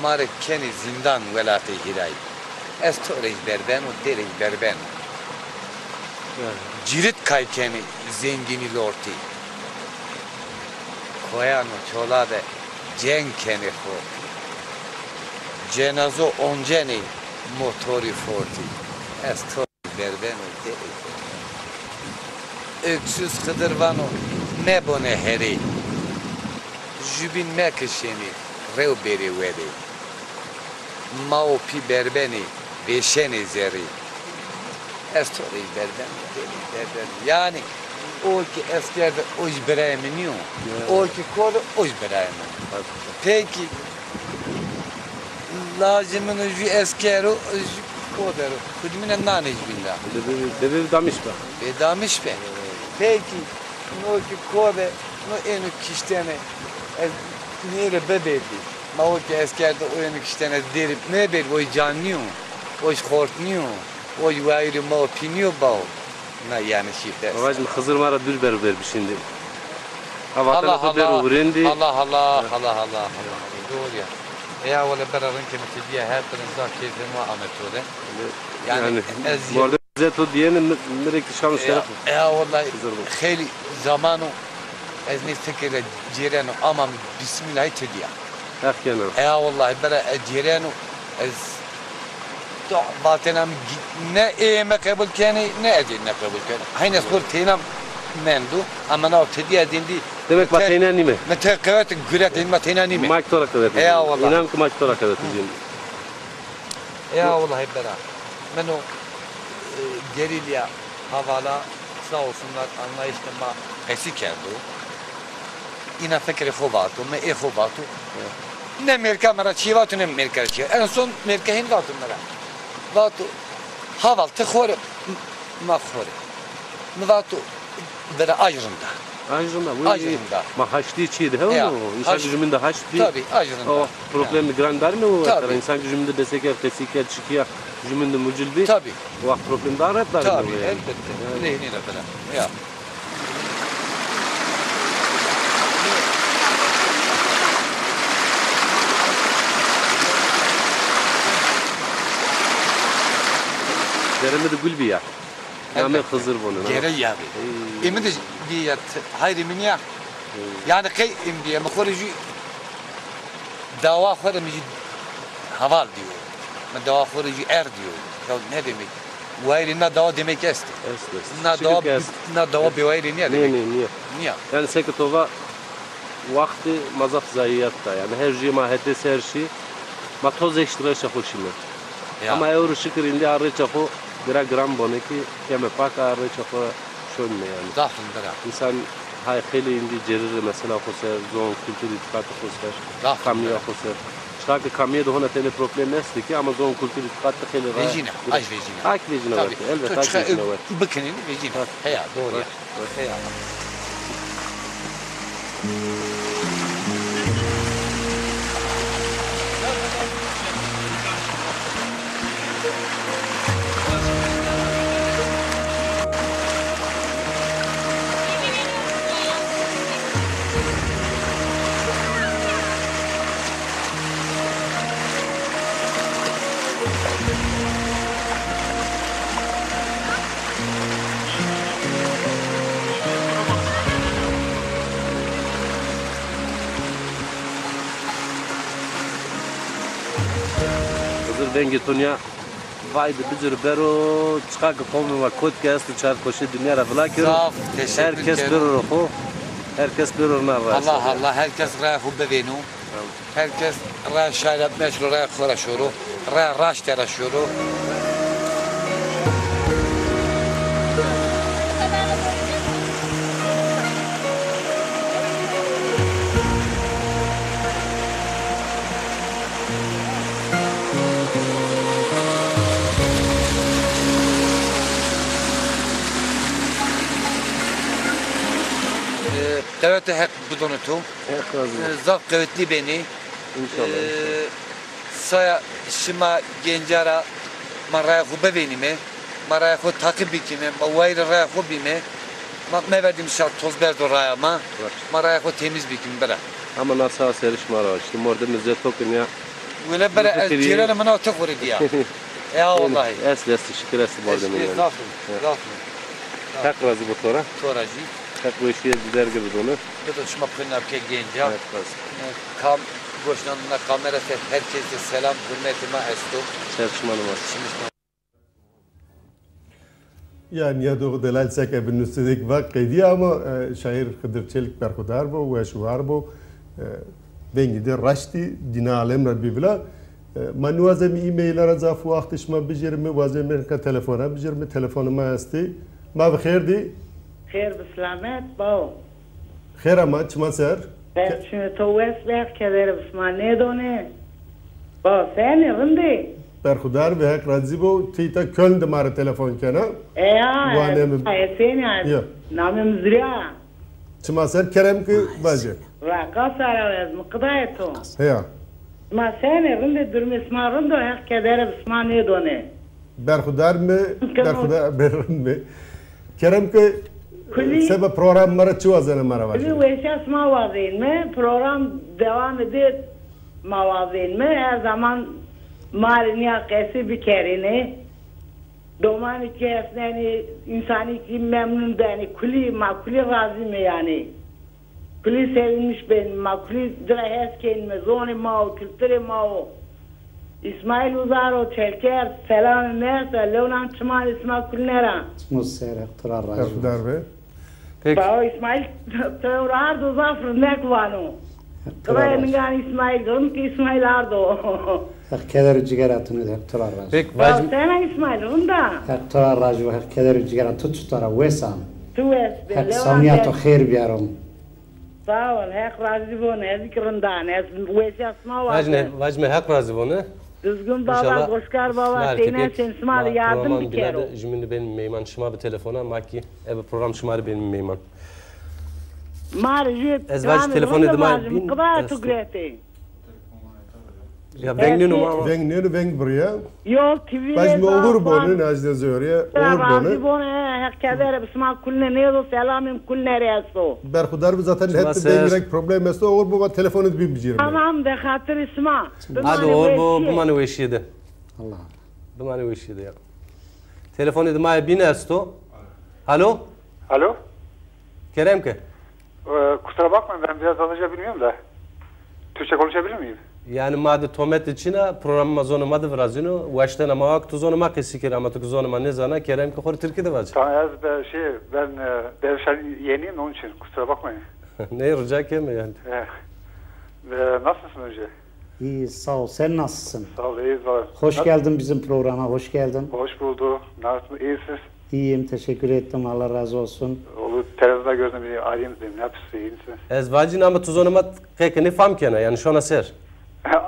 Mare keni zindan velate hiray. Estorij berben, derij berben. Cirit kaykeni zengini lorti. Koyano çolade cenkeni ho. Cenazo onceni motori forti. Estor berbeno deri. Öksüz Xıdırvano mebone heri. Jübin mekişeni rev beri veri. Mao pi berbeni beşeni zeri. Estori berben. Yani o ki eskerde oj bereminiyor. O ki kolu oj bereminiyor. Peki lazımın ucu eskero kodero. Kudmine nane billah. Deve damış be. Damış be. Peki no ki kode no enu kiştene nere bededi. Ma o ki eskerde o enu kiştene derip ne ber o canlıyor. O hortniyor. O yuvarı ma opiniyor bağ. Na yani şifre. Avacım Xızır mara dül berber bir şimdi. Allah Allah. Allah. Doğru ya. Ya valla berarın kemetiye her tarafta keyfim var ametode. Yani bu arada zeto diyenin nereki şans tarafı. Ya vallahi kheli zamanı ez ne fikirle cireno ama bismillah tediya. Hakikaten. Ya vallahi bera cireno ez batenam ne eme kabul kani ne edin ne kabul kani. Hayne skor tenam mendu ama na tediya dindi Demek batayna nime? Mete kıvet güretin batayna nime? Mak tora kıvet. Ya vallahi. İnan ki mak tora kıvet diyeyim. Ya vallahi bera. Ben o gerilya havala sağ olsunlar anlayışla ma esi kerdu. İna fikri xubatu, me e xubatu. Ne Amerika mera çivatu ne Amerika çiva. En son Amerika hin vatu mera. Vatu haval tıxore ma xore. Vatu bera ajrında. Ajrında. Ma haşti çiydi he o. İnsan gücümünde haşti. Tabii ajrında. O problemi grandar mı o? Tabii. İnsan gücümünde deseker, tesiker, çıkıya gücümünde mucilbi. Tabii. O problem daha rahat Tabii elbette. Neyine falan. Ya. Dereme de gül bir ya. Name Hızır bunu. Gere ya be. Emin de diyet hayri min ya. Yani kay imdiye mkhoriji dava khoriji haval diyor. Ben dava khoriji er diyor. Ya ne demek? Vayri na dava demek est. Na dava be vayri niye demek? Niye? Yani sekretova vakti mazaf zayiyatta. Yani her şey mahetes her şey. Ma toz ekstra hoşuma. Ama euro şükür indi arı çako bir gram boneki keme pak arı çako şönme yani. Zafın bera. İnsan hay kheli indi cerir mesela khoser zon kültür ittifakı khoser. Kamiya khoser. Şaka kamiya da hona tane problem est ki ama zon kültür ittifakı kheli ra. Vejina, aj vejina. Ak vejina var. Elbette ak vejina var. Bakının vejina. Heya doğru ya. Heya. Dengi Tonya vaydı bizir bero çıkak komu ve podcast çar koşu dünya rafla ki herkes bir ruhu herkes bir ruhuna var. Allah herkes rahu bevenu. Herkes ra şayrat meşru ra khoraşoru ra raş teraşoru. Evet hep budonutu. Zaf kuvvetli beni. İnşallah. Saya şima gencara maraya hubbe benime. Maraya hu takip bikime. Mavayra raya hubime. Me verdim şart toz berdo rayama. Maraya hu temiz bikim bera. Ama nasıl seriş mara işte morda müze token ya. Böyle bera ciranı bana otak vurdu ya. Ya vallahi. Esli şükür esli morda mı yani. Zaf. Tak razı bu tora. Toracı. Tak bu işe gider gibi onu. Bu da şuma pınar ke genca. Kam boşlanına kamera herkese selam hürmetime estu. Serçmanı var. Yani ya doğru delal seke bin üstelik vakti ama şair Hıdır Çelik berkudar bu ve şuar bu bengi de raşti dina alem rabbi bila man vazem e-mail zafu vaktişma bijirmi vazem ka telefona bijirmi telefonuma asti ma bxirdi خير بسلامات باو خير ama çma ser شنو توس بخ كذا بسمانه دونه با sen evinde berkudar ve hek razı bu tita Köln de mara telefon kana sen ya namım Zriya çma ser kerem ki bacı Raka saravez mıkdayeto ya ma sen evinde durmasmarın da hek kadar bsmane done berkudar mı berkudar berin mi kerem ki sebep programlara çuvazana mara var. Bu eşyas mavazin mi? Program devam eder mavazin mi? Her zaman maliniya kesi bir kerine doman içerisinde insani ki memnun yani kuli razı mı yani? Kuli sevinmiş benim makuli drahes kelime zoni mao kültürü mao İsmail Uzaro Çelker selam mersa levlan çımal İsmail Kulnera. Musser Ekturar Rajvi. Peki. Baba İsmail Ardo zafır ne kuvano. Kıvay ngan İsmail Rıntı İsmail Ardo. Keder cigaratını hep turar raj. Peki Baba sen İsmail Rında. Hep turar raj ve hep keder cigarat tutara vesam. Tu es. Hep samiyat o khair biyarum. Sağ ol. Hek razı bon. Ezik Rından. Ez vesi asma var. Vajme hak razı bunu. Düzgün baba, Goskar baba, Seynen sen smalı yardım bir kere. Şimdi benim meyman şıma bir telefona maki ev program şımarı benim meyman. Marjit. Ez vaj telefon edem bin. Kıva tugrete. Ya vengni mama. Veng buraya. Yol TV. Baj mı olur bunu nazde zoriye. Olur Razı bunu. bunu hekeder bisma kulne nedo selamim kulne reaso. Berhudar zaten hep bengrek problem esto olur bu telefon edip bicirim. Tamam de hatır isma. Hadi olur bu mani veşiydi. Allah. Bu mani veşiydi ya. Telefon edem ay bin esto. Alo? Alo? Kerem ke? Kusura bakmayın ben biraz Almanca bilmiyorum da. Türkçe konuşabilir miyim? Yani madde tomet içine programma zonuma da vrazino. Ulaştana mavak tu zonuma kesikir ama tu zonuma ne zana Kerem ke hor Türkiye'de var. Tamam ben Devşen yeniyim onun için kusura bakmayın. Ne rica mi yani? Nasılsın önce? İyi sağ ol. Sen nasılsın? Sağ ol iyiyiz valla. Hoş geldin bizim programa. Hoş geldin. Hoş bulduk. Nasılsın? İyisiniz? İyiyim. Teşekkür ettim. Allah razı olsun. Olur televizyonda gördüm bir arayayım dedim. Ne yapıyorsun? İyi misin? Ez vacin ama tu zonuma kekini fam kena yani şona ser.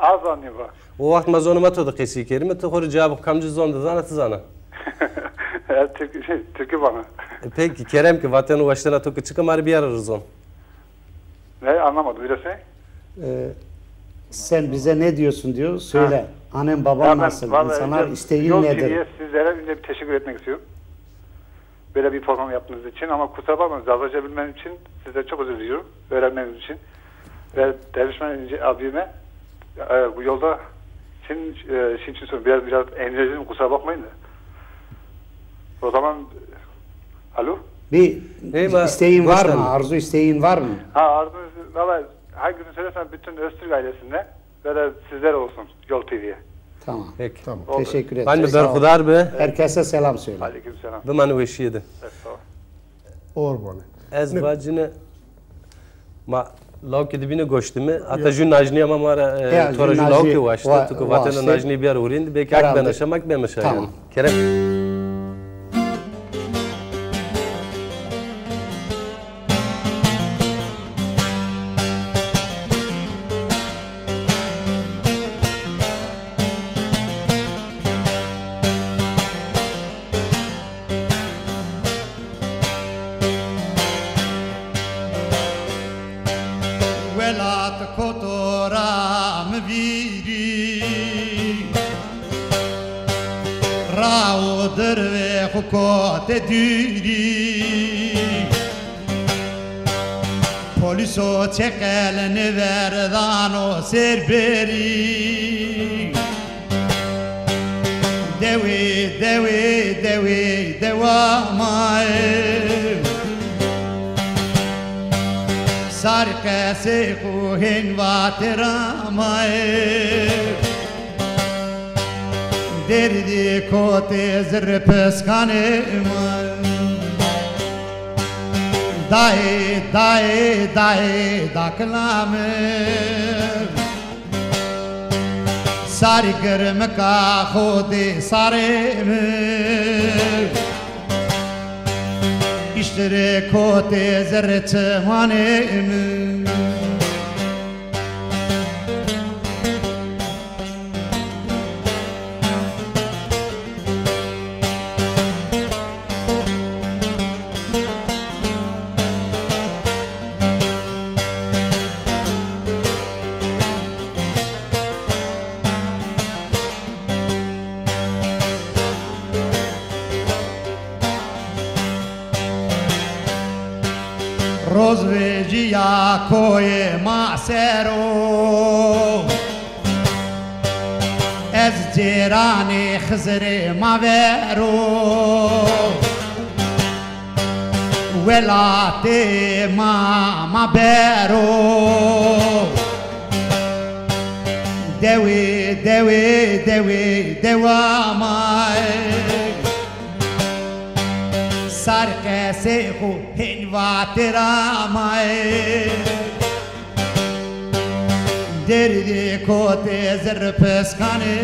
Az anlayayım bak. O vakit mazonuma to da kesikir mi? Tu hor cevap kamcı zonda zana tızana. Türkü bana. Peki Kerem ki vatanı ulaştana to çıkamar bir ararız on. Ne anlamadım öylese? Sen bize ne diyorsun diyor. Söyle. Annem baban nasıl? İnsanlar isteğin nedir? Sizlere bir teşekkür etmek istiyorum. Böyle bir program yaptığınız için ama kusura bakmayın Zazaca bilmem için size çok özür diliyorum. Öğrenmeniz için. Ve Dervişmen abime bu yolda senin için söylüyorum. Biraz enerjim kusura bakmayın da. O zaman alo? Bir isteğin var mı? Arzu isteğin var mı? Arzu valla hangisini söylesem bütün Öztürk ailesinde böyle sizler olsun Yol TV'ye. Tamam. Peki. Tamam. Teşekkür ederim. Ben de berhudar be. Herkese selam söyle. Aleykümselam. Bu manu veşiydi. Or bunu. Ez vacine ma Lavke dibine goştu mu? Hatta jün najni ama mara torajı lavke vaştı. Tuku vatanın najni bir uğrayın. Belki ak ben aşamak ben aşağı. Tamam. Kerem. Kote düri Poliso çekelini verdan o serberi Devi devamay Sarkası kuhin vateramay Derdi kote zırh peskanım Dahi daklamım Sari gırm ka khudi sarım İştere kote zırh çmanım Rozvegia koye masero Ez cerani khzre mavero Velate ma bero Devi devamai سرق سيخو هنوات رامي دردي كوتي زر پسكاني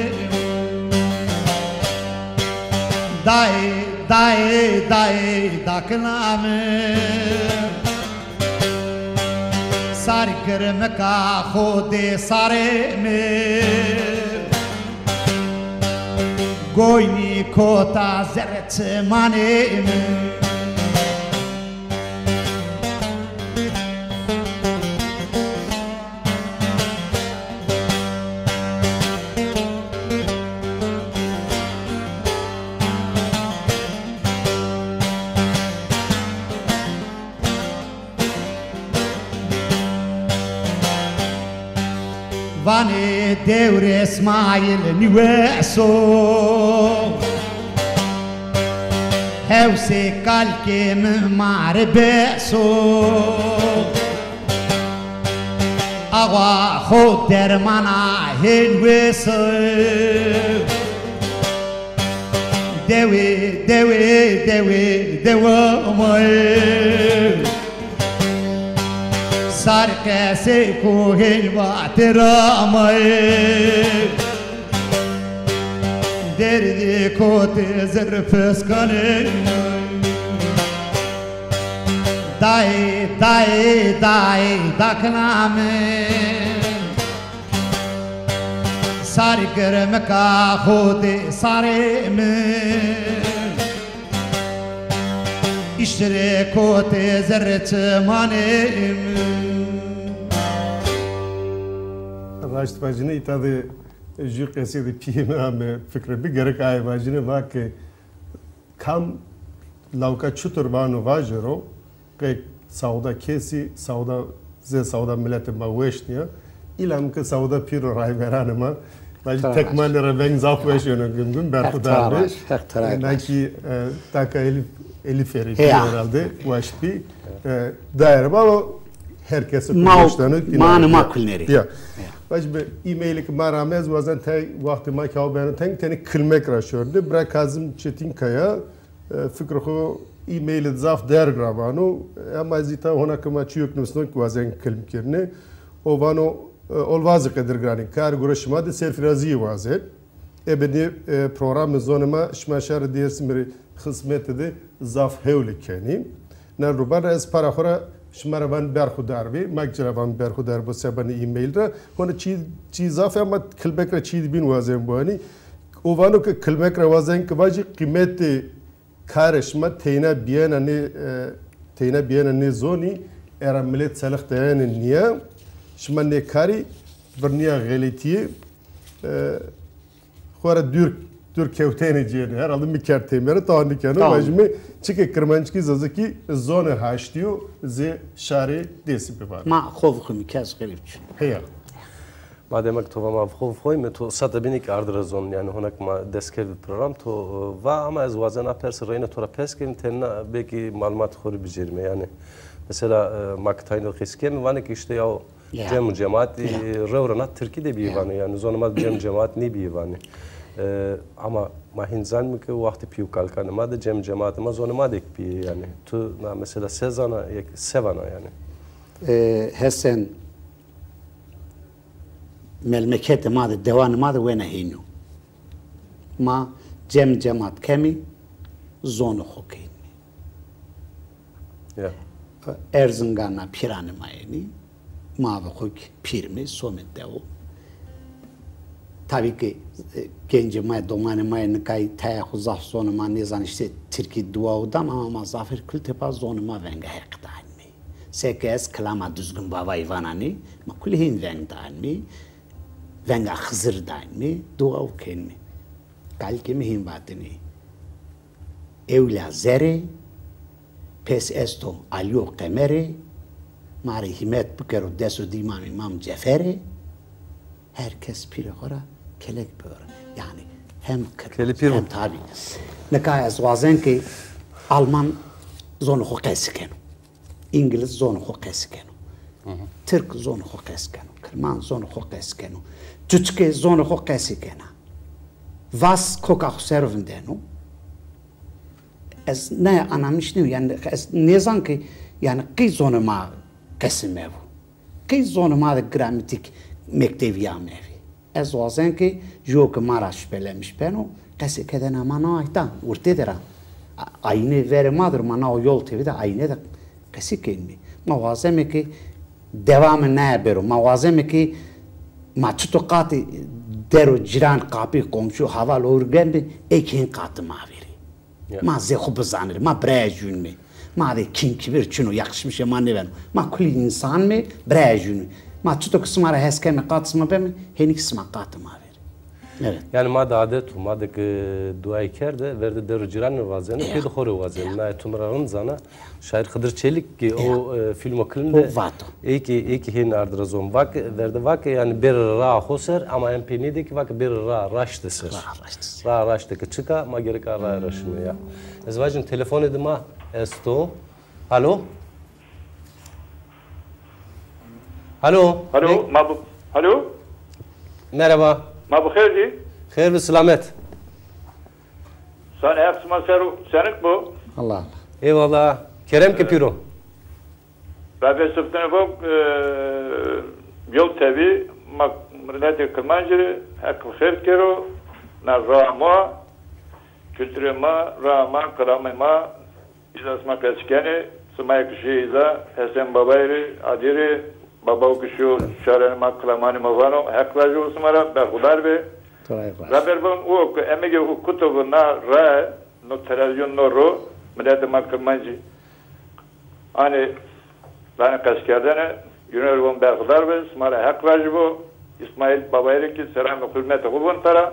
داي داي داي داكنامي ساري كرمكا خودي ساري مي گوینی کوتا زرت منیم وانی دور اسماعیل نیوسو هوسي قلبي ممار بسو اغا خود در منا هنوسو دوي دوي دوي دوي سرق سيكو هلوات رامي دردي كوتي زر فسكاني داي داي داي داكنامي ساري كرمكا خودي ساري من اشتري كوتي زرت ماني راشت واجنه ایتاده جو قصیده پیمه همه فکر بگره که واجنه واقع کم لوکا چطور بانو واجرو که سعودا کسی سعودا زی سعودا ملت ما وشنیا ایلام که سعودا پیرو رای برانه ما واجی تکمال را بنگ زاف وشیونو گمگم برخودار بیش نکی تاکا eliferi herhalde ulaştı. Daire ama herkese konuştuğunu manu makulleri. Ya. Başka e-mail ki maramez bazen te vakti ma kav ben teni kılmek raşyordu. Bırak Kazım Çetinkaya fikru e-mail zaf der gravano ama zita ona kama çiyok nusnon ki bazen kılm kirne. O vano olvazı kadir grani kar görüşme de serfirazi vazet. Ebedi program zonuma şmaşar diyesmiri خدمت ده زاف هولی کنیم نه رو بر از پراخورا شماره من برخودار بی مگجرا من برخودار با سبان ایمیل را هونه چی زاف اما کلمک را چی بین وازم بانی اوانو که کلمک را وازن که واجی قیمت کارش ما تینا بیان زونی اراملت سلخت این نیا شما نکاری برنیا غلیتیه خوره Türk kevteni ciğeri herhalde miktar temeri tahnikanı vajmi çıkı kırmançki zazaki zone haştiyo ze şari desi bir var. Ma xovxu mikaz gelipç. Heya. Madem ki tova xov xoy me to satabinik ardrazon yani honak ma deskel program to va ama ez vazana pers reyna tora peskin tenna belki malumat xori bicerme yani mesela maktayno xiskem vanik işte ya cem cemaat revranat Türkiye'de bir vanı yani zonuma cem cemaat ne bir vanı ama mahinzan mı ki vakti piyu kalkanı ma da cem cemaatime zonuma dek bir yani tu na mesela sezana sevana yani hesen memleketi ma da devanı ma da vena hinu ma cem cemaat kemi zonu hokeyn ya Erzincan'a piranı mayeni ma ve hok pirmi somet devo tabii ki gencime domanıma kay taya uzaf zonuma nizan işte Türkiye duaudam ama zafer kültepa zonuma venge hektan mi sekes klama düzgün baba ivanani ma kulhin vengdan mi venge xızırdan mi dua uken mi kalki mihim batini evla zere pes esto alio kemere mari himet bukero desu dimam imam Ceferi herkes piragora kelek bör yani hem kırmızı hem tabi nekaya zvazen ki Alman zonu hokesken İngiliz zonu hokesken Türk zonu hokesken Kerman zonu hokesken Türkçe zonu hokesken was koka servendenu از نه anlamış ne yani ne zaman ki yani ki zonuma kesime bu ki zonuma da gramatik mektebiya mevi az vazen ki yok maraş belemiş beno kesi keden amana ayta urte dera aynı vere madır mana o yol tevi de aynı da kesi kelmi ma vazen ki devam ne beru ma vazen ki ma tutukati dero ciran kapı komşu hava lorgen ekin katı maviri ما زی خوب بزنید ما برایجون می ما ده کین کبیر چونو یکش میشه ما نیون ما کلی انسان می برایجون ما چطور کسم را هست که مقاطع ما بیم هنی کسم قاطع ما بیر evet yani ma da adet ma da duayı kerde verdi deru ciran vazeni ki de xoru vazeni na tumrarın zana şair Hıdır Çelik ki o film okulunda iki hin ardrazon vak verdi vak yani bir ra hoser ama empinidik vak bir ra raştısır ra raştı çıka ma gerek ra raşını ya ezvacın telefon edima esto alo alo alo merhaba ما بخير دي خير بالسلامات سان اكس ما سنك بو الله اي والله كرم كبيرو بابي سفتن بو يول تبي ما مرناتي كمانجري هك خير كيرو نا راما kültürü ma rama kalamı ma izasma kaskene sumayk şeyza Hasan babayri adiri baba kuşu şarani ma kalamani ma vano haklacı usmara berhudar be Raber bon o emege kutubu na ra no televizyon no ro millet ma kalmanci hani bana kaskerden yunur bon berhudar be smara haklacı bu İsmail babayri ki selam hürmet hubun tara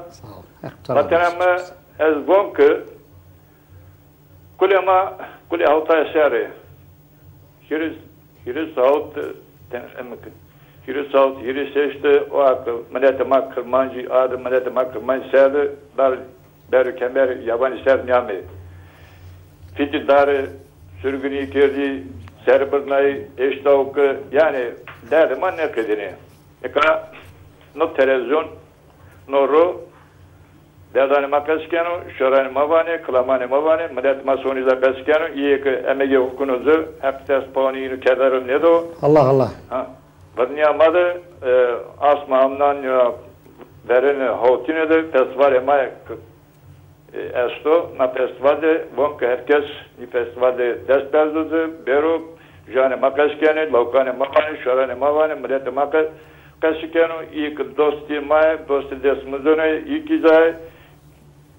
vatanama ez bon ki kule hafta şari Hiri Saud Hiri Saud Hiri seçti o akıl millete makkırmancı adı millete makkırmancı serdi dar kemer yabancı ser niyami Fiti darı sürgünü girdi serbırnayı eştavukı yani derdi man ne kedini eka no televizyon no ro Derdani makaskenu, şorani mavani, klamani mavani, millet masoniza kaskenu, iyi ki emegi hukunuzu, hep tespaniyi kederim nedo. Allah Allah. Vadniya madı, asma amnan ya verini hautine de festival emay esto, na festivalde, vonk herkes ni festivalde dest berdudu, beru, jani makaskenu, laukani mavani, şorani mavani, millet makaskenu, iyi ki dosti may, dosti desmudunu, iyi ki zay,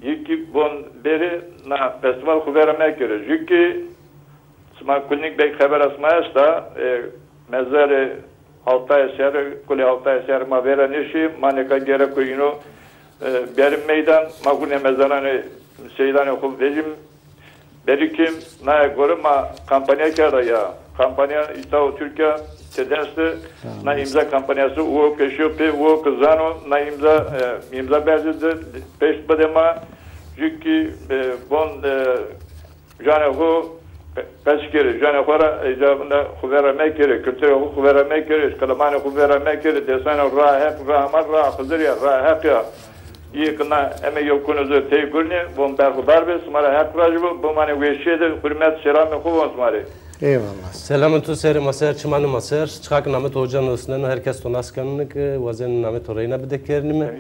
İlk bon beri na festival kuverame göre. Çünkü sma kulnik bek haber asmayız da mezarı Altay eser, kule Altay eser ma veren işi maneka gerek oyunu berim meydan magune mezarane şeydan kul vecim berikim na göre ma kampanya kârda ya. Kampanya İtav Türkiye Tedensi na imza kampanyası o keşöpe o kızano na imza bezdi peş badema çünkü bon janahu kaskere janahora icabında khuvera mekere kültüre khuvera mekere kalamane khuvera mekere desana rahak rahmar rah Hızırya rahak ya iyi kana eme yokunuzu teygurni bon berhudar be smara hak rajibu bu mane veşede hürmet selamı khuvon smari Eyvallah. Selametu seri maser, çimanı maser. Çıkak namet hocanın üstünden herkes tonaskanlık, vazen namet orayına bir de kernimi.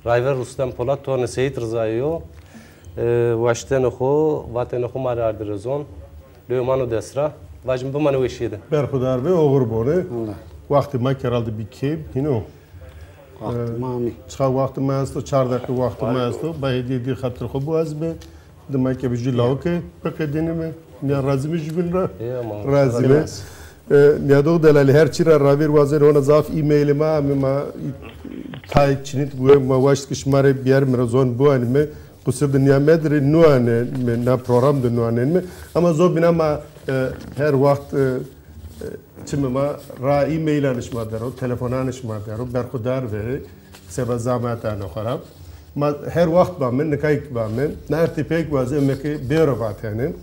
Rayver Rustem Polat, torne Seyit Rıza'yı vaşten oku, vaten oku mari ardirezon. Löymanı desra. Vacim bu manı veşiydi. Berhudar ve oğur bore. Vakti ma keraldı bir keb, hino. Vakti mami. Çıkak vakti mazdı, 4 dakika vakti mazdı. Bahidi di khatır khubu azbe. Dima ke bijü lavke pakadinime. Ne razı jibin ra. Razı mı? Ne doğru delali her çira ravir vazer ona zaf e-mail ma tay çinit bu ma vaşt kişmare biyer mirazon bu anime kusur dünya medri nuane na program de nuane mi ama zo bina ma her vakt çimma ra e-mail anışma dero telefon anışma dero berkudar ve seba zamata no kharab ma her vakt ba men kayk ba men nerti pek vaze meke berovat yani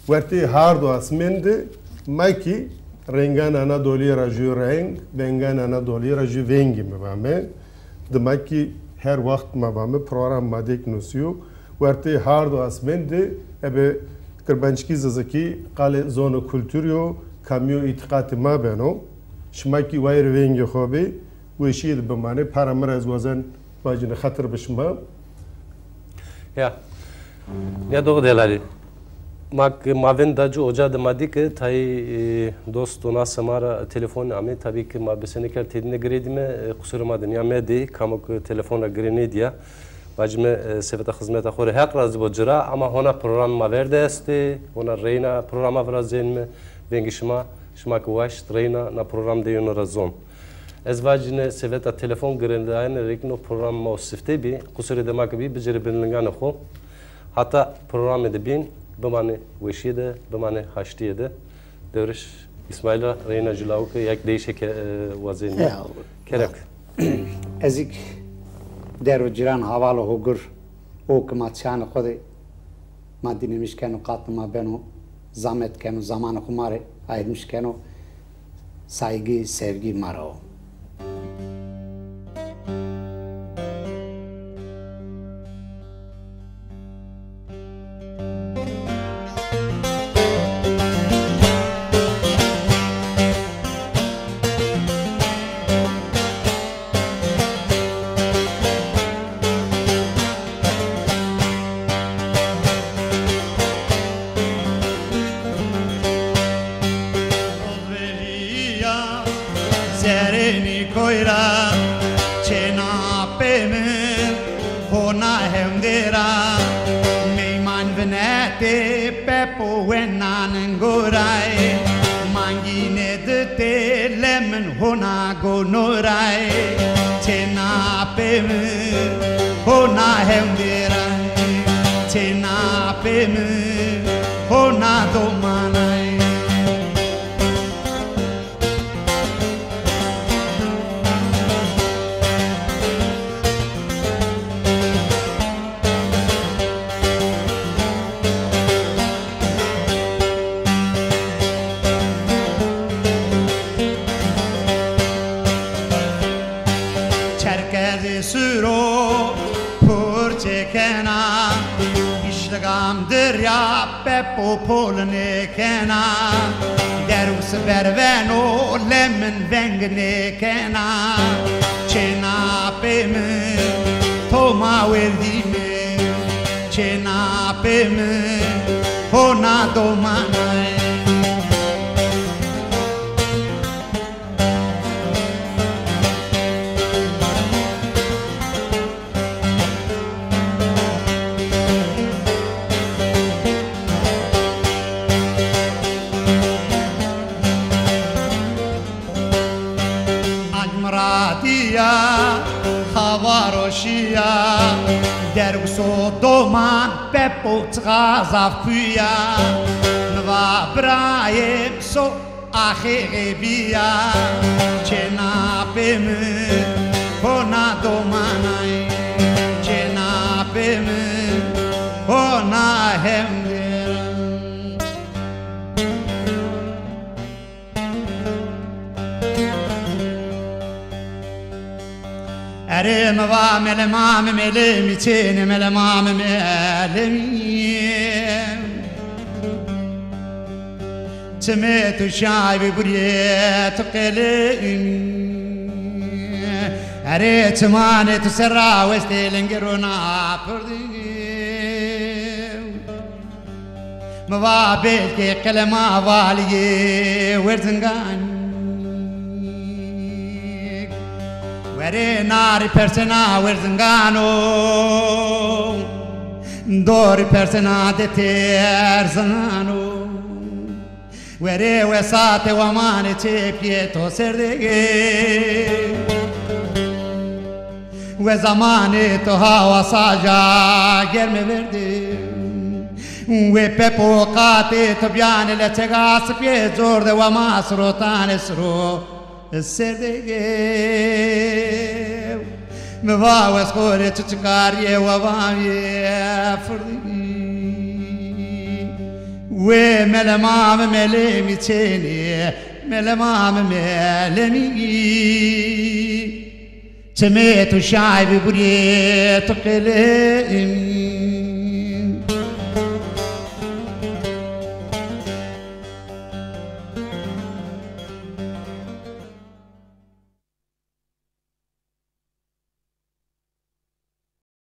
Verti hardo asmendi, maki rengan Anadolu raju reng, vengan Anadolu raju vengi me vame. Demaki her vakt me vame program madik nusiyo. ورتی هارد و اسمنده ابه کربنچکی ززکی قال زون کلتوریو کامیو اتقاط ما بینو شماکی وایر وینگ خوبی ویشید بمانه پارامر از وزن باجن خطر بشما یا دوغ دلاری ماوین داجو اوجا دمادی که تای دوست و ناس مارا تلفن امی تابی که ما بسنی کر تدینه گریدیم قصور ما دنیا مدی کامو تلفن گرینی دیا باجم سفت خدمت خوره حق راز بجرا اما هنا پروگرام ما ورده است هنا رینا پروگرام ورازین بینگ شما کواش رینا نا پروگرام دیون رزون از واجن سفت تلفن گرنداین ریکنو پروگرام ما سفته بی قصور دماغ بی بجری بنلگان خو حتی پروگرام دبین بمانه وشیده بمانه هشتیده دورش اسماعیل رینا جلاو که یک دیشه که وزین کرک ازیک در و جیران حواله هوگر او که ماتشان خودی مادی نمیش کنو قاتل ما بینو زامت کنو زمان خماره ayırmış o saygı, sevgi mara o. Zafuya nva braim so akhebia chena pem hona domanai chena pem hona hemder are nva melemam melemi chene melemam melemi سمعت الشعب بريت قليمي أريت ماني تسرع وستيلنجرونا بردي مبابل كي قلما والي ورزنغان وري ناري برسنا ورزنغانو دوري برسنا دتير زنانو Were wesate wamane che pieto serdege We zamane to hawa saja germe verde We pepo kate to biane le tegas pie zorde wamas rotane sro serdege Me va weskore chuchkarie wavamie furdigi We melemam melemi cheni melemam melemi Temetu şaibi buraya tıkılım